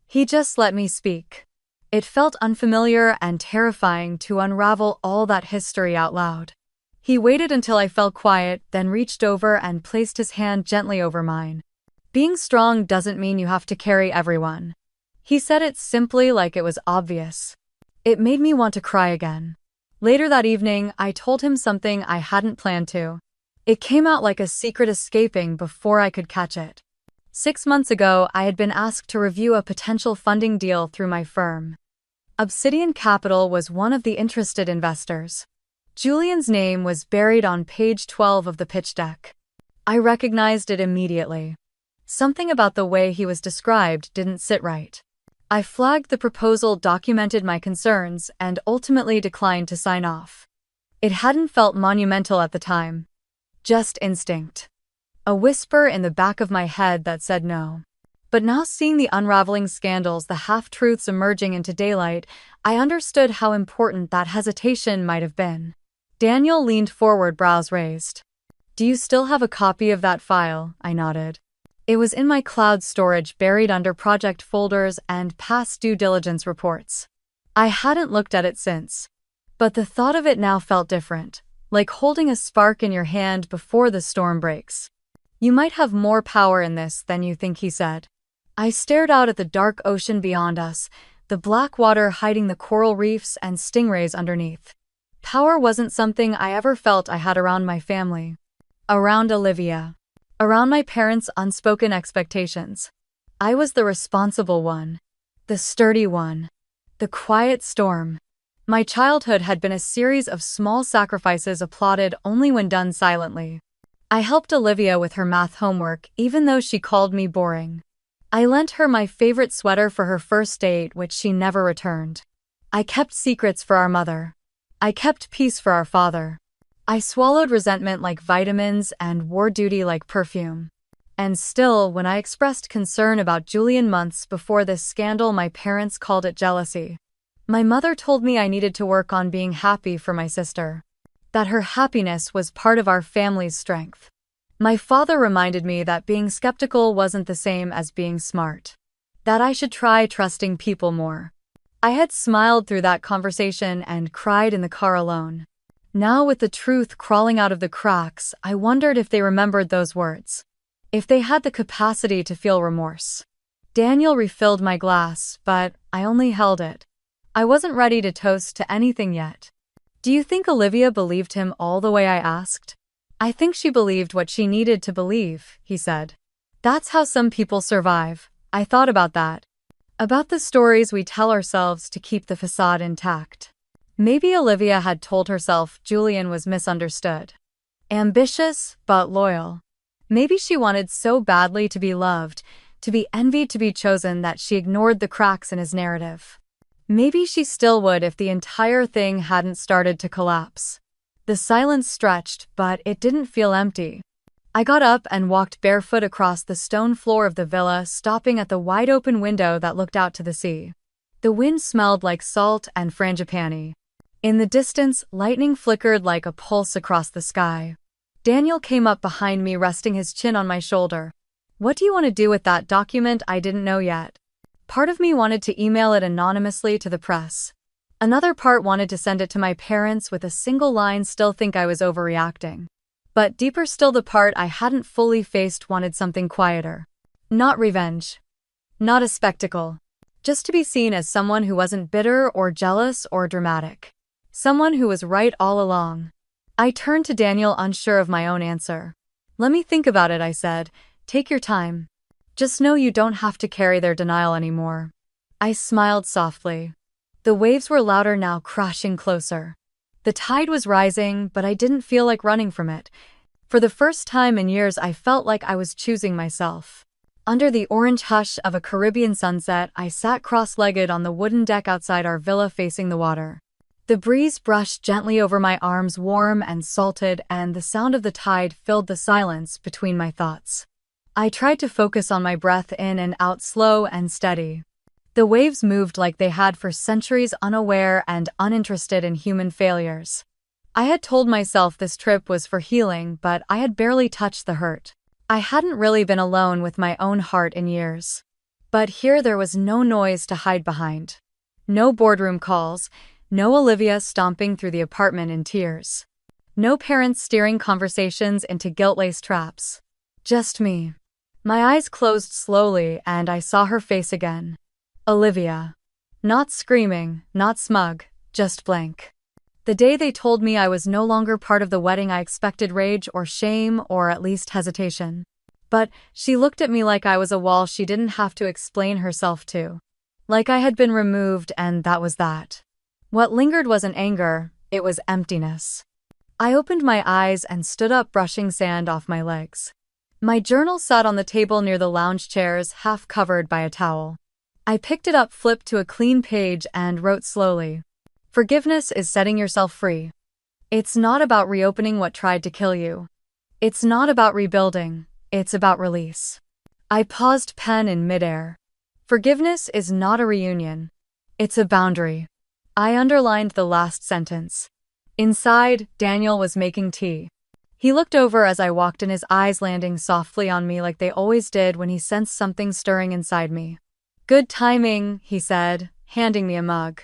He just let me speak. It felt unfamiliar and terrifying to unravel all that history out loud. He waited until I fell quiet, then reached over and placed his hand gently over mine. Being strong doesn't mean you have to carry everyone. He said it simply, like it was obvious. It made me want to cry again. Later that evening, I told him something I hadn't planned to. It came out like a secret escaping before I could catch it. 6 months ago, I had been asked to review a potential funding deal through my firm. Obsidian Capital was one of the interested investors. Julian's name was buried on page 12 of the pitch deck. I recognized it immediately. Something about the way he was described didn't sit right. I flagged the proposal, documented my concerns, and ultimately declined to sign off. It hadn't felt monumental at the time. Just instinct. A whisper in the back of my head that said no. But now, seeing the unraveling scandals, the half-truths emerging into daylight, I understood how important that hesitation might have been. Daniel leaned forward, brows raised. "Do you still have a copy of that file?" I nodded. It was in my cloud storage, buried under project folders and past due diligence reports. I hadn't looked at it since. But the thought of it now felt different, like holding a spark in your hand before the storm breaks. "You might have more power in this than you think," he said. I stared out at the dark ocean beyond us, the black water hiding the coral reefs and stingrays underneath. Power wasn't something I ever felt I had around my family. Around Olivia. Around my parents' unspoken expectations. I was the responsible one. The sturdy one. The quiet storm. My childhood had been a series of small sacrifices applauded only when done silently. I helped Olivia with her math homework, even though she called me boring. I lent her my favorite sweater for her first date, which she never returned. I kept secrets for our mother. I kept peace for our father. I swallowed resentment like vitamins and wore duty like perfume. And still, when I expressed concern about Julian months before this scandal, my parents called it jealousy. My mother told me I needed to work on being happy for my sister. That her happiness was part of our family's strength. My father reminded me that being skeptical wasn't the same as being smart. That I should try trusting people more. I had smiled through that conversation and cried in the car alone. Now, with the truth crawling out of the cracks, I wondered if they remembered those words. If they had the capacity to feel remorse. Daniel refilled my glass, but I only held it. I wasn't ready to toast to anything yet. "Do you think Olivia believed him all the way?" I asked. "I think she believed what she needed to believe," he said. "That's how some people survive." I thought about that. About the stories we tell ourselves to keep the facade intact. Maybe Olivia had told herself Julian was misunderstood. Ambitious, but loyal. Maybe she wanted so badly to be loved, to be envied, to be chosen, that she ignored the cracks in his narrative. Maybe she still would if the entire thing hadn't started to collapse. The silence stretched, but it didn't feel empty. I got up and walked barefoot across the stone floor of the villa, stopping at the wide-open window that looked out to the sea. The wind smelled like salt and frangipani. In the distance, lightning flickered like a pulse across the sky. Daniel came up behind me, resting his chin on my shoulder. "What do you want to do with that document?" I didn't know yet. Part of me wanted to email it anonymously to the press. Another part wanted to send it to my parents with a single line, "Still think I was overreacting." But deeper still, the part I hadn't fully faced wanted something quieter. Not revenge. Not a spectacle. Just to be seen as someone who wasn't bitter or jealous or dramatic. Someone who was right all along. I turned to Daniel, unsure of my own answer. "Let me think about it," I said. "Take your time. Just know you don't have to carry their denial anymore." I smiled softly. The waves were louder now, crashing closer. The tide was rising, but I didn't feel like running from it. For the first time in years, I felt like I was choosing myself. Under the orange hush of a Caribbean sunset, I sat cross-legged on the wooden deck outside our villa facing the water. The breeze brushed gently over my arms, warm and salted, and the sound of the tide filled the silence between my thoughts. I tried to focus on my breath in and out, slow and steady. The waves moved like they had for centuries, unaware and uninterested in human failures. I had told myself this trip was for healing, but I had barely touched the hurt. I hadn't really been alone with my own heart in years. But here there was no noise to hide behind. No boardroom calls, no Olivia stomping through the apartment in tears. No parents steering conversations into guilt-laced traps. Just me. My eyes closed slowly and I saw her face again. Olivia. Not screaming, not smug, just blank. The day they told me I was no longer part of the wedding, I expected rage or shame or at least hesitation. But she looked at me like I was a wall she didn't have to explain herself to. Like I had been removed and that was that. What lingered wasn't anger, it was emptiness. I opened my eyes and stood up, brushing sand off my legs. My journal sat on the table near the lounge chairs, half covered by a towel. I picked it up, flipped to a clean page, and wrote slowly. Forgiveness is setting yourself free. It's not about reopening what tried to kill you. It's not about rebuilding, it's about release. I paused, pen in midair. Forgiveness is not a reunion. It's a boundary. I underlined the last sentence. Inside, Daniel was making tea. He looked over as I walked in, his eyes landing softly on me like they always did when he sensed something stirring inside me. Good timing, he said, handing me a mug.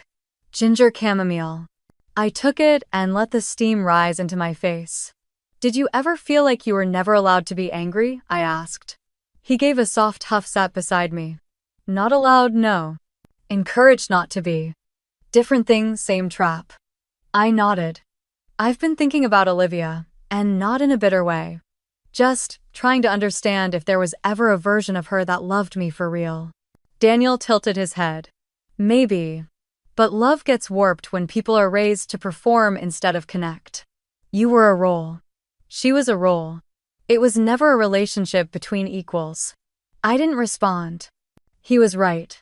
Ginger chamomile. I took it and let the steam rise into my face. Did you ever feel like you were never allowed to be angry? I asked. He gave a soft huff, sat beside me. Not allowed, no. Encouraged not to be. Different thing, same trap. I nodded. I've been thinking about Olivia, and not in a bitter way. Just trying to understand if there was ever a version of her that loved me for real. Daniel tilted his head. Maybe. But love gets warped when people are raised to perform instead of connect. You were a role. She was a role. It was never a relationship between equals. I didn't respond. He was right.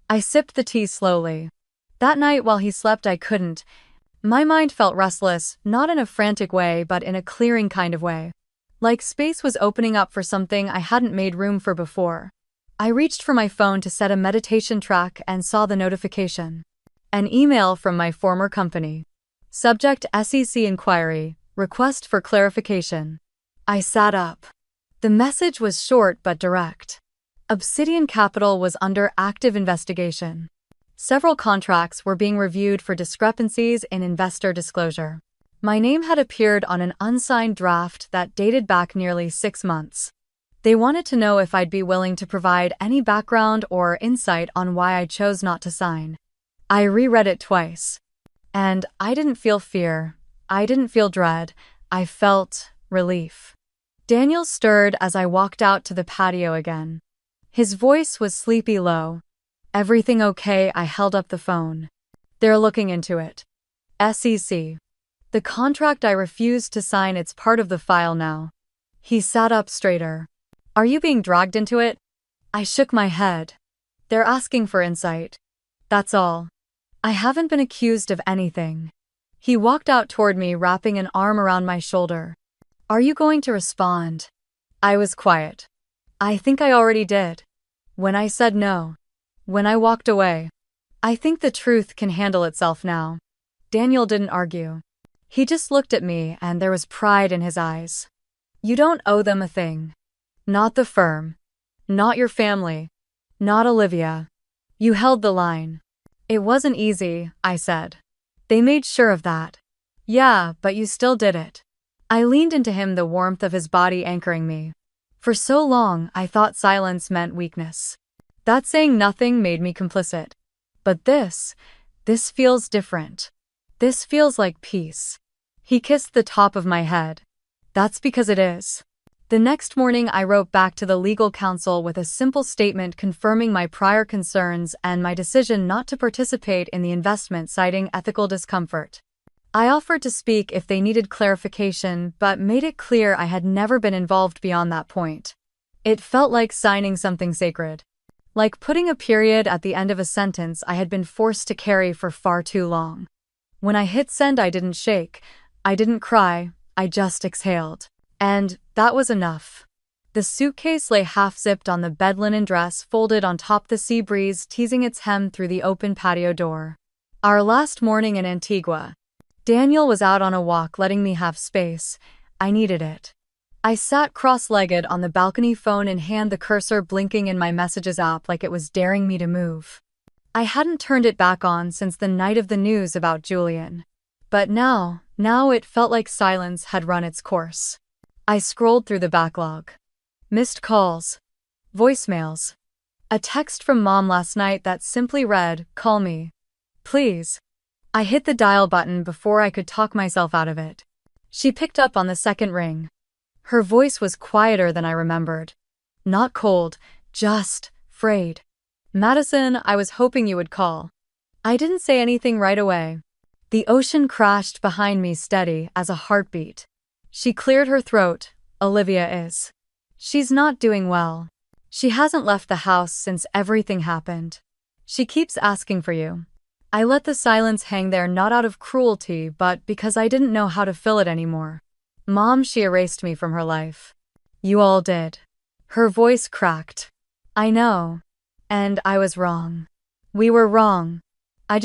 I sipped the tea slowly. That night while he slept, I couldn't. My mind felt restless, not in a frantic way but in a clearing kind of way. Like space was opening up for something I hadn't made room for before. I reached for my phone to set a meditation track and saw the notification. An email from my former company. Subject: SEC inquiry, request for clarification. I sat up. The message was short but direct. Obsidian Capital was under active investigation. Several contracts were being reviewed for discrepancies in investor disclosure. My name had appeared on an unsigned draft that dated back nearly 6 months. They wanted to know if I'd be willing to provide any background or insight on why I chose not to sign. I reread it twice. And I didn't feel fear. I didn't feel dread. I felt relief. Daniel stirred as I walked out to the patio again. His voice was sleepy low. Everything okay? I held up the phone. They're looking into it. SEC. The contract I refused to sign, it's part of the file now. He sat up straighter. Are you being dragged into it? I shook my head. They're asking for insight. That's all. I haven't been accused of anything. He walked out toward me, wrapping an arm around my shoulder. Are you going to respond? I was quiet. I think I already did. When I said no. When I walked away. I think the truth can handle itself now. Daniel didn't argue. He just looked at me and there was pride in his eyes. You don't owe them a thing. Not the firm. Not your family. Not Olivia. You held the line. It wasn't easy, I said. They made sure of that. Yeah, but you still did it. I leaned into him, the warmth of his body anchoring me. For so long, I thought silence meant weakness. That saying nothing made me complicit. But this feels different. This feels like peace. He kissed the top of my head. That's because it is. The next morning, I wrote back to the legal counsel with a simple statement confirming my prior concerns and my decision not to participate in the investment, citing ethical discomfort. I offered to speak if they needed clarification, but made it clear I had never been involved beyond that point. It felt like signing something sacred. Like putting a period at the end of a sentence I had been forced to carry for far too long. When I hit send, I didn't shake. I didn't cry. I just exhaled. And that was enough. The suitcase lay half-zipped on the bed linen dress folded on top, the sea breeze teasing its hem through the open patio door. Our last morning in Antigua. Daniel was out on a walk, letting me have space. I needed it. I sat cross-legged on the balcony, phone in hand, the cursor blinking in my messages app like it was daring me to move. I hadn't turned it back on since the night of the news about Julian. But now it felt like silence had run its course. I scrolled through the backlog. Missed calls. Voicemails. A text from Mom last night that simply read, "Call me. Please." I hit the dial button before I could talk myself out of it. She picked up on the second ring. Her voice was quieter than I remembered. Not cold, just frayed. "Madison, I was hoping you would call." I didn't say anything right away. The ocean crashed behind me, steady as a heartbeat. She cleared her throat. "Olivia is. She's not doing well. She hasn't left the house since everything happened. She keeps asking for you." I let the silence hang there, not out of cruelty, but because I didn't know how to fill it anymore. "Mom, she erased me from her life." "You all did." Her voice cracked. "I know. And I was wrong. We were wrong. I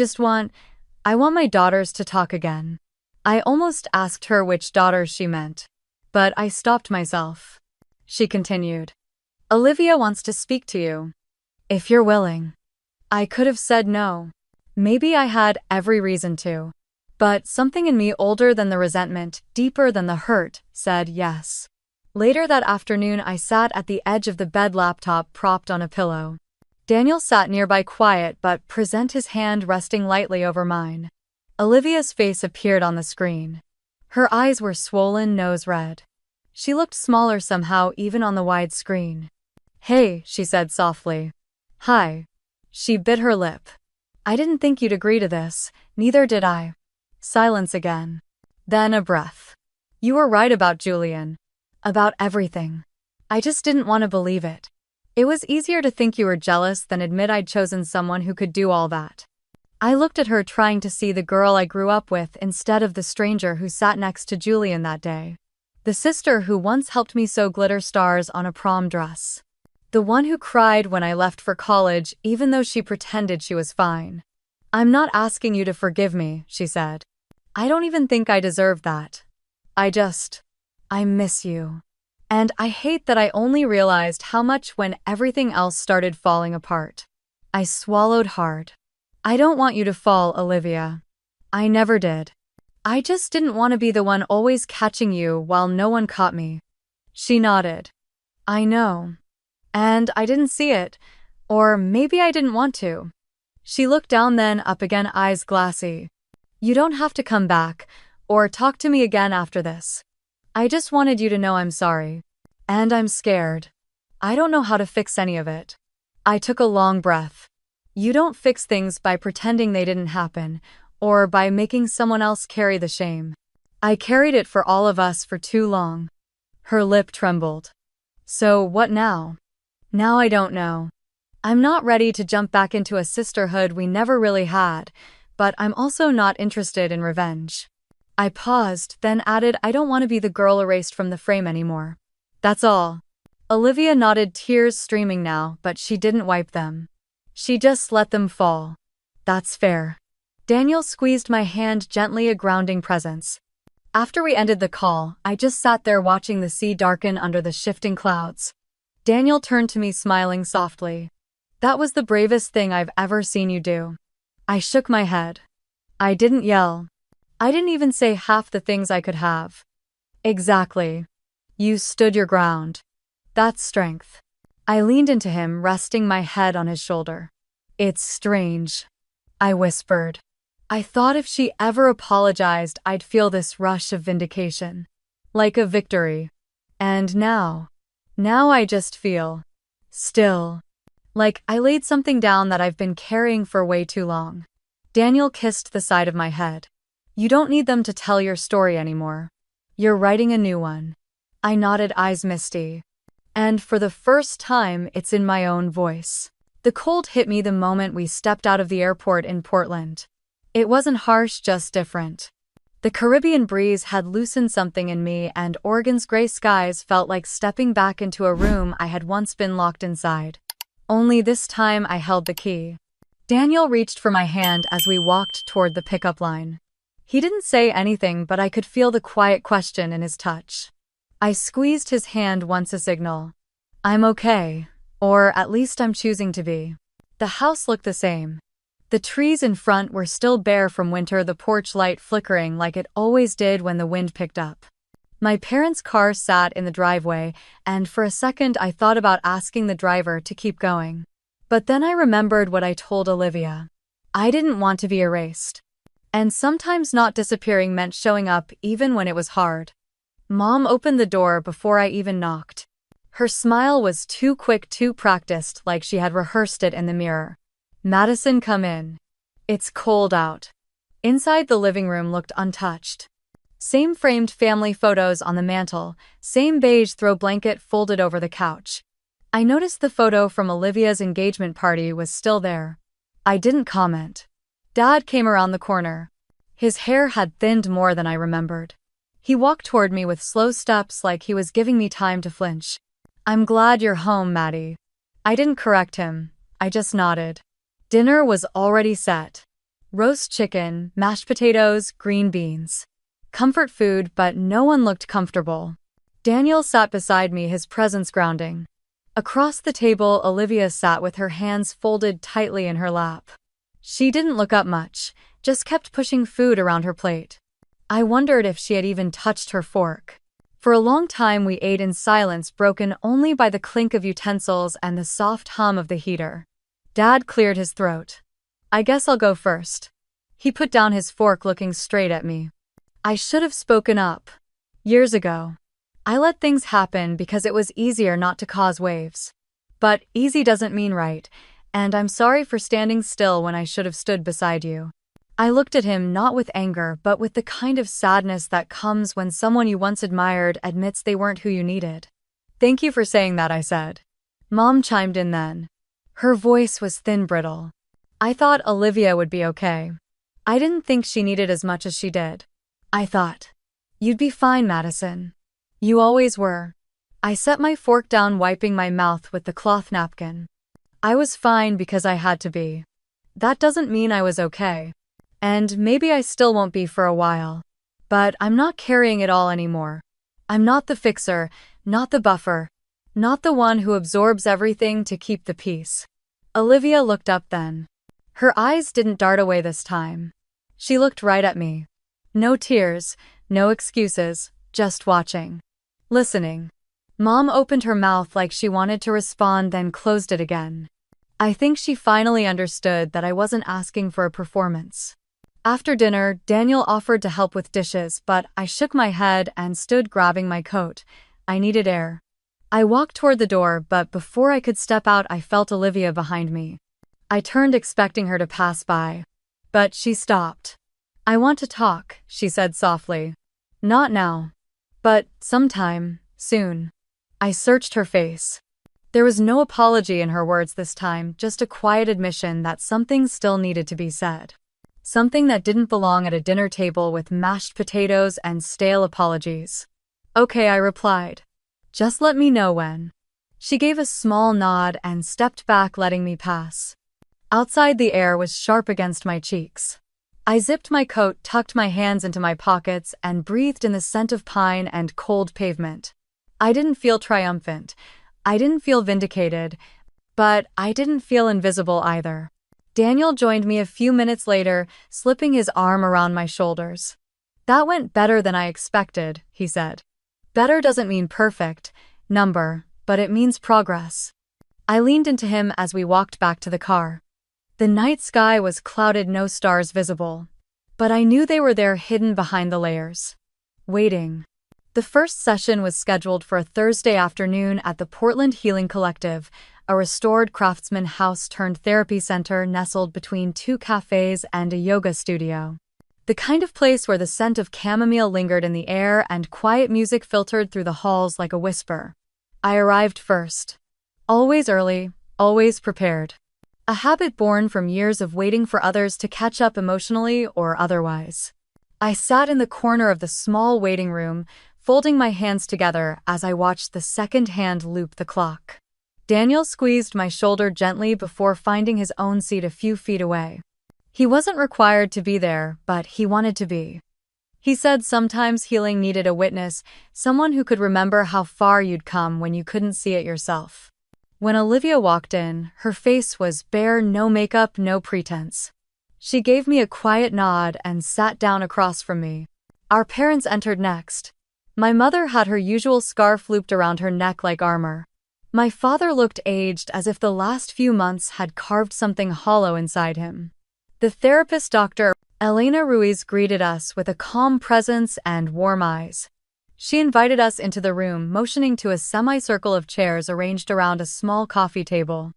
want my daughters to talk again." I almost asked her which daughters she meant. But I stopped myself. She continued. "Olivia wants to speak to you. If you're willing." I could have said no. Maybe I had every reason to. But something in me, older than the resentment, deeper than the hurt, said yes. Later that afternoon, I sat at the edge of the bed, laptop propped on a pillow. Daniel sat nearby, quiet but present, his hand resting lightly over mine. Olivia's face appeared on the screen. Her eyes were swollen, nose red. She looked smaller somehow, even on the wide screen. "Hey," she said softly. "Hi." She bit her lip. "I didn't think you'd agree to this, neither did I." Silence again. Then a breath. "You were right about Julian. About everything. I just didn't want to believe it. It was easier to think you were jealous than admit I'd chosen someone who could do all that." I looked at her, trying to see the girl I grew up with instead of the stranger who sat next to Julian that day. The sister who once helped me sew glitter stars on a prom dress. The one who cried when I left for college, even though she pretended she was fine. "I'm not asking you to forgive me," she said. "I don't even think I deserve that. I miss you. And I hate that I only realized how much when everything else started falling apart." I swallowed hard. "I don't want you to fall, Olivia. I never did. I just didn't want to be the one always catching you while no one caught me." She nodded. "I know. And I didn't see it. Or maybe I didn't want to." She looked down, then up again, eyes glassy. "You don't have to come back or talk to me again after this. I just wanted you to know I'm sorry. And I'm scared. I don't know how to fix any of it." I took a long breath. "You don't fix things by pretending they didn't happen, or by making someone else carry the shame. I carried it for all of us for too long." Her lip trembled. "So what now?" "Now I don't know. I'm not ready to jump back into a sisterhood we never really had, but I'm also not interested in revenge." I paused, then added, "I don't want to be the girl erased from the frame anymore. That's all." Olivia nodded, tears streaming now, but she didn't wipe them. She just let them fall. "That's fair." Daniel squeezed my hand gently, a grounding presence. After we ended the call, I just sat there watching the sea darken under the shifting clouds. Daniel turned to me, smiling softly. "That was the bravest thing I've ever seen you do." I shook my head. I didn't yell. I didn't even say half the things I could have. "Exactly. You stood your ground. That's strength." I leaned into him, resting my head on his shoulder. "It's strange," I whispered. "I thought if she ever apologized, I'd feel this rush of vindication. Like a victory. And now I just feel still. Like I laid something down that I've been carrying for way too long." Daniel kissed the side of my head. You don't need them to tell your story anymore. You're writing a new one. I nodded, eyes misty. And for the first time, it's in my own voice. The cold hit me the moment we stepped out of the airport in Portland. It wasn't harsh, just different. The Caribbean breeze had loosened something in me, and Oregon's gray skies felt like stepping back into a room I had once been locked inside. Only this time I held the key. Daniel reached for my hand as we walked toward the pickup line. He didn't say anything, but I could feel the quiet question in his touch. I squeezed his hand once, a signal. I'm okay, or at least I'm choosing to be. The house looked the same. The trees in front were still bare from winter, the porch light flickering like it always did when the wind picked up. My parents' car sat in the driveway, and for a second I thought about asking the driver to keep going. But then I remembered what I told Olivia. I didn't want to be erased. And sometimes not disappearing meant showing up even when it was hard. Mom opened the door before I even knocked. Her smile was too quick, too practiced, like she had rehearsed it in the mirror. Madison, come in. It's cold out. Inside, the living room looked untouched. Same framed family photos on the mantel, same beige throw blanket folded over the couch. I noticed the photo from Olivia's engagement party was still there. I didn't comment. Dad came around the corner. His hair had thinned more than I remembered. He walked toward me with slow steps, like he was giving me time to flinch. I'm glad you're home, Maddie. I didn't correct him. I just nodded. Dinner was already set. Roast chicken, mashed potatoes, green beans. Comfort food, but no one looked comfortable. Daniel sat beside me, his presence grounding. Across the table, Olivia sat with her hands folded tightly in her lap. She didn't look up much, just kept pushing food around her plate. I wondered if she had even touched her fork. For a long time we ate in silence, broken only by the clink of utensils and the soft hum of the heater. Dad cleared his throat. I guess I'll go first. He put down his fork, looking straight at me. I should have spoken up. Years ago. I let things happen because it was easier not to cause waves. But easy doesn't mean right, and I'm sorry for standing still when I should have stood beside you. I looked at him, not with anger, but with the kind of sadness that comes when someone you once admired admits they weren't who you needed. Thank you for saying that, I said. Mom chimed in then. Her voice was thin, brittle. I thought Olivia would be okay. I didn't think she needed as much as she did. I thought, you'd be fine, Madison. You always were. I set my fork down, wiping my mouth with the cloth napkin. I was fine because I had to be. That doesn't mean I was okay. And maybe I still won't be for a while. But I'm not carrying it all anymore. I'm not the fixer, not the buffer, not the one who absorbs everything to keep the peace. Olivia looked up then. Her eyes didn't dart away this time. She looked right at me. No tears, no excuses, just watching. Listening. Mom opened her mouth like she wanted to respond, then closed it again. I think she finally understood that I wasn't asking for a performance. After dinner, Daniel offered to help with dishes, but I shook my head and stood grabbing my coat. I needed air. I walked toward the door, but before I could step out, I felt Olivia behind me. I turned, expecting her to pass by. But she stopped. I want to talk, she said softly. Not now. But sometime, soon. I searched her face. There was no apology in her words this time, just a quiet admission that something still needed to be said. Something that didn't belong at a dinner table with mashed potatoes and stale apologies. Okay, I replied. Just let me know when. She gave a small nod and stepped back, letting me pass. Outside, the air was sharp against my cheeks. I zipped my coat, tucked my hands into my pockets, and breathed in the scent of pine and cold pavement. I didn't feel triumphant. I didn't feel vindicated. But I didn't feel invisible either. Daniel joined me a few minutes later, slipping his arm around my shoulders. That went better than I expected, he said. Better doesn't mean perfect, but it means progress. I leaned into him as we walked back to the car. The night sky was clouded, no stars visible. But I knew they were there, hidden behind the layers. Waiting. The first session was scheduled for a Thursday afternoon at the Portland Healing Collective, a restored craftsman house turned therapy center nestled between two cafes and a yoga studio. The kind of place where the scent of chamomile lingered in the air and quiet music filtered through the halls like a whisper. I arrived first. Always early, always prepared. A habit born from years of waiting for others to catch up emotionally or otherwise. I sat in the corner of the small waiting room, folding my hands together as I watched the second hand loop the clock. Daniel squeezed my shoulder gently before finding his own seat a few feet away. He wasn't required to be there, but he wanted to be. He said sometimes healing needed a witness, someone who could remember how far you'd come when you couldn't see it yourself. When Olivia walked in, her face was bare, no makeup, no pretense. She gave me a quiet nod and sat down across from me. Our parents entered next. My mother had her usual scarf looped around her neck like armor. My father looked aged, as if the last few months had carved something hollow inside him. The therapist, Dr. Elena Ruiz, greeted us with a calm presence and warm eyes. She invited us into the room, motioning to a semicircle of chairs arranged around a small coffee table.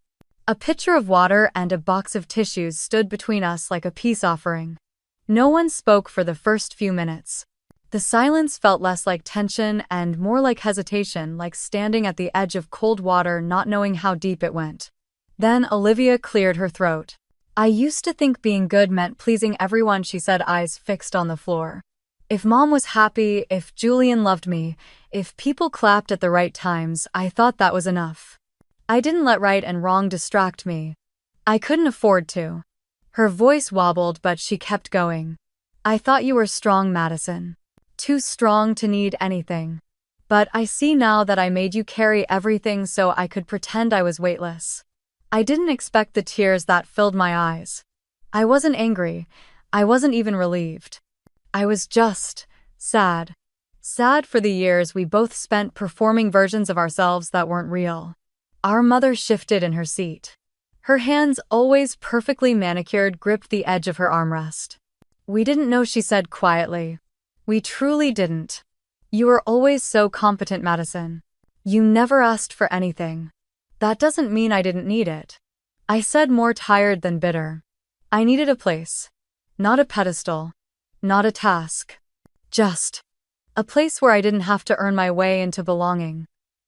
A pitcher of water and a box of tissues stood between us like a peace offering. No one spoke for the first few minutes. The silence felt less like tension and more like hesitation, like standing at the edge of cold water not knowing how deep it went. Then Olivia cleared her throat. "I used to think being good meant pleasing everyone," she said, eyes fixed on the floor. "If Mom was happy, if Julian loved me, if people clapped at the right times, I thought that was enough. I didn't let right and wrong distract me. I couldn't afford to." Her voice wobbled, but she kept going. "I thought you were strong, Madison. Too strong to need anything. But I see now that I made you carry everything so I could pretend I was weightless." I didn't expect the tears that filled my eyes. I wasn't angry. I wasn't even relieved. I was just sad. Sad for the years we both spent performing versions of ourselves that weren't real. Our mother shifted in her seat. Her hands, always perfectly manicured, gripped the edge of her armrest. "We didn't know," she said quietly. "We truly didn't. You were always so competent, Madison. You never asked for anything." "That doesn't mean I didn't need it," I said, more tired than bitter. "I needed a place. Not a pedestal. Not a task. Just a place where I didn't have to earn my way into belonging."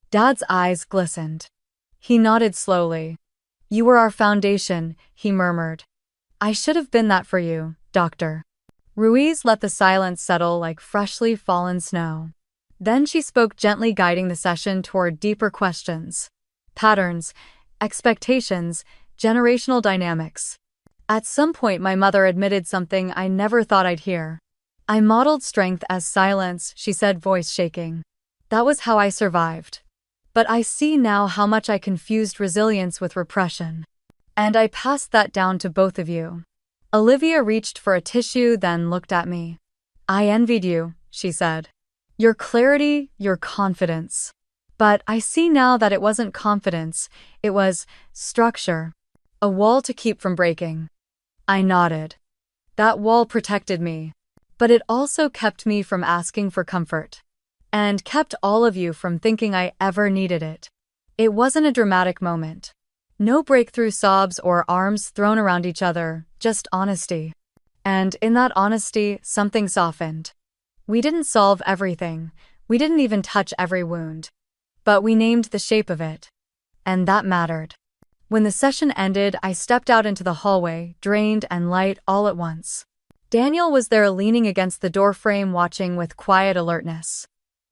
Dad's eyes glistened. He nodded slowly. "You were our foundation," he murmured. "I should have been that for you, Doctor." Ruiz let the silence settle like freshly fallen snow. Then she spoke gently, guiding the session toward deeper questions. Patterns, expectations, generational dynamics. At some point, my mother admitted something I never thought I'd hear. "I modeled strength as silence," she said, voice shaking. "That was how I survived. But I see now how much I confused resilience with repression. And I passed that down to both of you." Olivia reached for a tissue, then looked at me. "I envied you," she said. "Your clarity, your confidence. But I see now that it wasn't confidence, it was structure. A wall to keep from breaking." I nodded. "That wall protected me. But it also kept me from asking for comfort. And kept all of you from thinking I ever needed it." It wasn't a dramatic moment. No breakthrough sobs or arms thrown around each other, just honesty. And in that honesty, something softened. We didn't solve everything. We didn't even touch every wound. But we named the shape of it. And that mattered. When the session ended, I stepped out into the hallway, drained and light all at once. Daniel was there, leaning against the doorframe, watching with quiet alertness.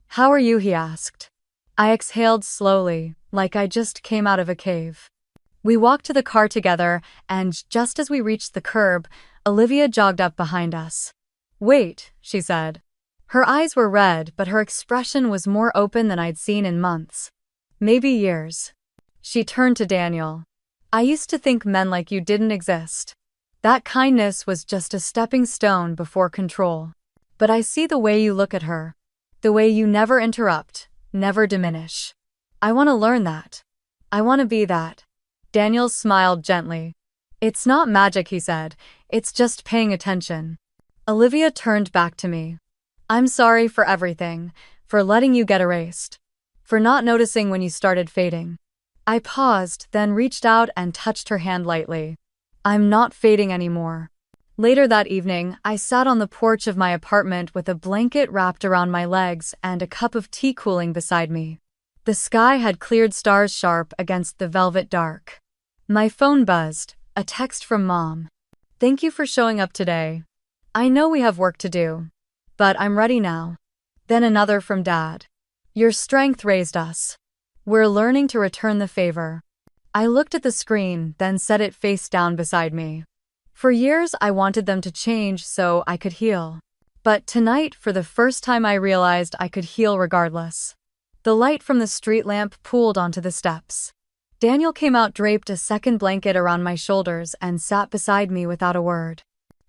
"How are you?" he asked. I exhaled slowly, like I just came out of a cave. We walked to the car together, and just as we reached the curb, Olivia jogged up behind us. "Wait," she said. Her eyes were red, but her expression was more open than I'd seen in months. Maybe years. She turned to Daniel. "I used to think men like you didn't exist. That kindness was just a stepping stone before control. But I see the way you look at her. The way you never interrupt, never diminish. I want to learn that. I want to be that." Daniel smiled gently. "It's not magic," he said. "It's just paying attention." Olivia turned back to me. "I'm sorry for everything, for letting you get erased. For not noticing when you started fading." I paused, then reached out and touched her hand lightly. "I'm not fading anymore. Later that evening, I sat on the porch of my apartment with a blanket wrapped around my legs and a cup of tea cooling beside me. The sky had cleared, stars sharp against the velvet dark. My phone buzzed, a text from Mom. "Thank you for showing up today. I know we have work to do, but I'm ready now." Then another from Dad. "Your strength raised us. We're learning to return the favor." I looked at the screen, then set it face down beside me. For years, I wanted them to change so I could heal. But tonight, for the first time, I realized I could heal regardless. The light from the street lamp pooled onto the steps. Daniel came out, draped a second blanket around my shoulders, and sat beside me without a word.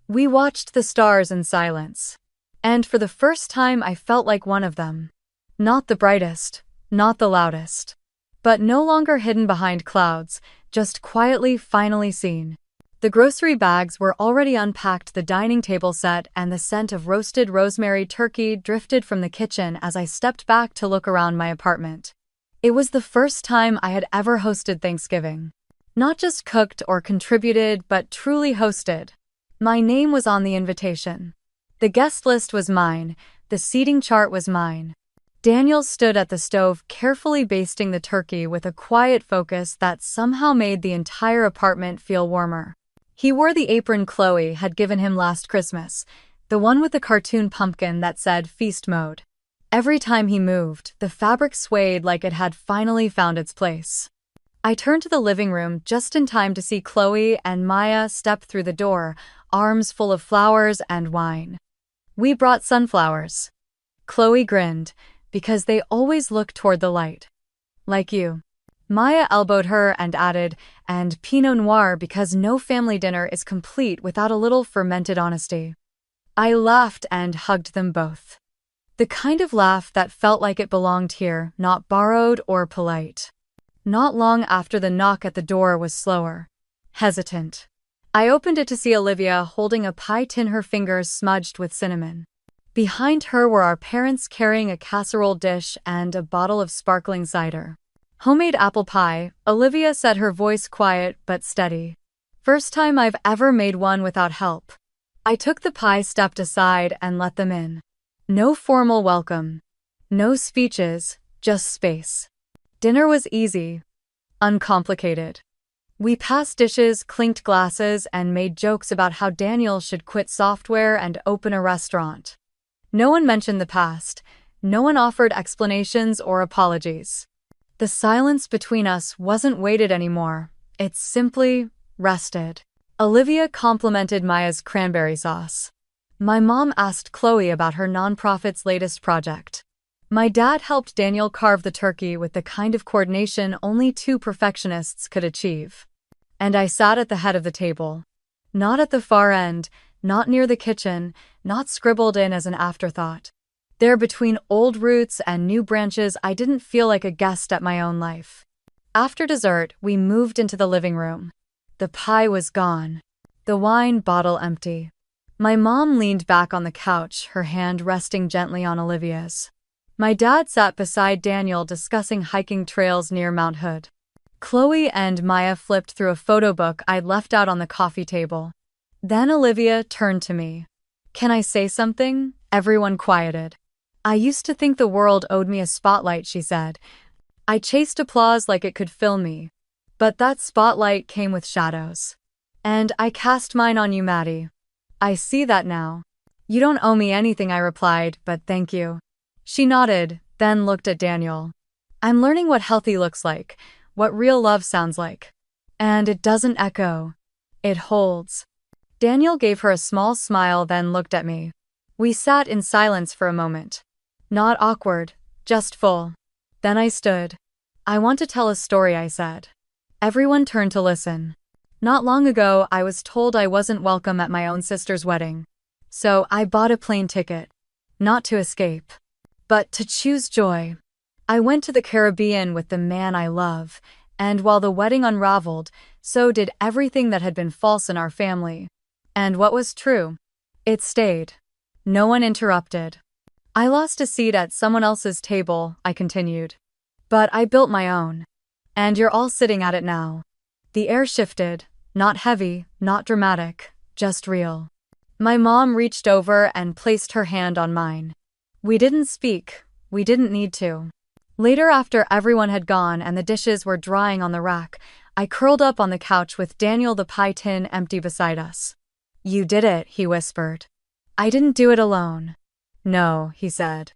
We watched the stars in silence. And for the first time, I felt like one of them. Not the brightest, not the loudest, but no longer hidden behind clouds, just quietly, finally seen. The grocery bags were already unpacked, the dining table set, and the scent of roasted rosemary turkey drifted from the kitchen as I stepped back to look around my apartment. It was the first time I had ever hosted Thanksgiving. Not just cooked or contributed, but truly hosted. My name was on the invitation. The guest list was mine, the seating chart was mine. Daniel stood at the stove, carefully basting the turkey with a quiet focus that somehow made the entire apartment feel warmer. He wore the apron Chloe had given him last Christmas, the one with the cartoon pumpkin that said feast mode. Every time he moved, the fabric swayed like it had finally found its place. I turned to the living room just in time to see Chloe and Maya step through the door, arms full of flowers and wine. "We brought sunflowers." Chloe grinned, "because they always look toward the light. Like you." Maya elbowed her and added, "And Pinot Noir, because no family dinner is complete without a little fermented honesty." I laughed and hugged them both. The kind of laugh that felt like it belonged here, not borrowed or polite. Not long after, the knock at the door was slower, hesitant. I opened it to see Olivia holding a pie tin, her fingers smudged with cinnamon. Behind her were our parents carrying a casserole dish and a bottle of sparkling cider. "Homemade apple pie," Olivia said, her voice quiet but steady. "First time I've ever made one without help." I took the pie, stepped aside, and let them in. No formal welcome. No speeches, just space. Dinner was easy, uncomplicated. We passed dishes, clinked glasses, and made jokes about how Daniel should quit software and open a restaurant. No one mentioned the past. No one offered explanations or apologies. The silence between us wasn't weighted anymore. It simply rested. Olivia complimented Maya's cranberry sauce. My mom asked Chloe about her nonprofit's latest project. My dad helped Daniel carve the turkey with the kind of coordination only two perfectionists could achieve. And I sat at the head of the table. Not at the far end, not near the kitchen, not scribbled in as an afterthought. There, between old roots and new branches, I didn't feel like a guest at my own life. After dessert, we moved into the living room. The pie was gone. The wine bottle empty. My mom leaned back on the couch, her hand resting gently on Olivia's. My dad sat beside Daniel, discussing hiking trails near Mount Hood. Chloe and Maya flipped through a photo book I'd left out on the coffee table. Then Olivia turned to me. "Can I say something?" Everyone quieted. "I used to think the world owed me a spotlight," she said. "I chased applause like it could fill me. But that spotlight came with shadows. And I cast mine on you, Maddie. I see that now." "You don't owe me anything," I replied, "but thank you." She nodded, then looked at Daniel. "I'm learning what healthy looks like, what real love sounds like. And it doesn't echo. It holds." Daniel gave her a small smile, then looked at me. We sat in silence for a moment. Not awkward, just full. Then I stood. "I want to tell a story," I said. Everyone turned to listen. Not long ago, I was told I wasn't welcome at my own sister's wedding. So I bought a plane ticket. Not to escape, but to choose joy. I went to the Caribbean with the man I love, and while the wedding unraveled, so did everything that had been false in our family. And what was true? It stayed. No one interrupted. "I lost a seat at someone else's table," I continued. "But I built my own. And you're all sitting at it now." The air shifted, not heavy, not dramatic, just real. My mom reached over and placed her hand on mine. We didn't speak. We didn't need to. Later, after everyone had gone and the dishes were drying on the rack, I curled up on the couch with Daniel the pie tin empty beside us. You did it, he whispered. I didn't do it alone. No, he said.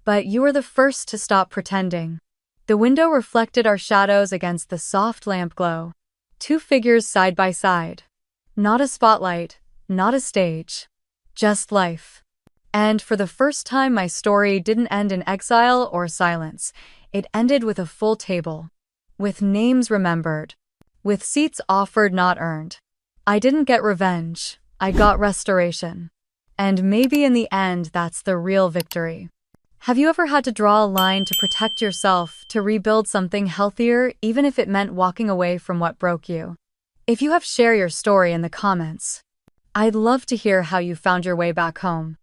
But you were the first to stop pretending. The window reflected our shadows against the soft lamp glow. Two figures side by side. Not a spotlight, not a stage. Just life. And for the first time, my story didn't end in exile or silence. It ended with a full table. With names remembered. With seats offered, not earned. I didn't get revenge. I got restoration. And maybe in the end, that's the real victory. Have you ever had to draw a line to protect yourself, to rebuild something healthier, even if it meant walking away from what broke you? If you have, share your story in the comments. I'd love to hear how you found your way back home.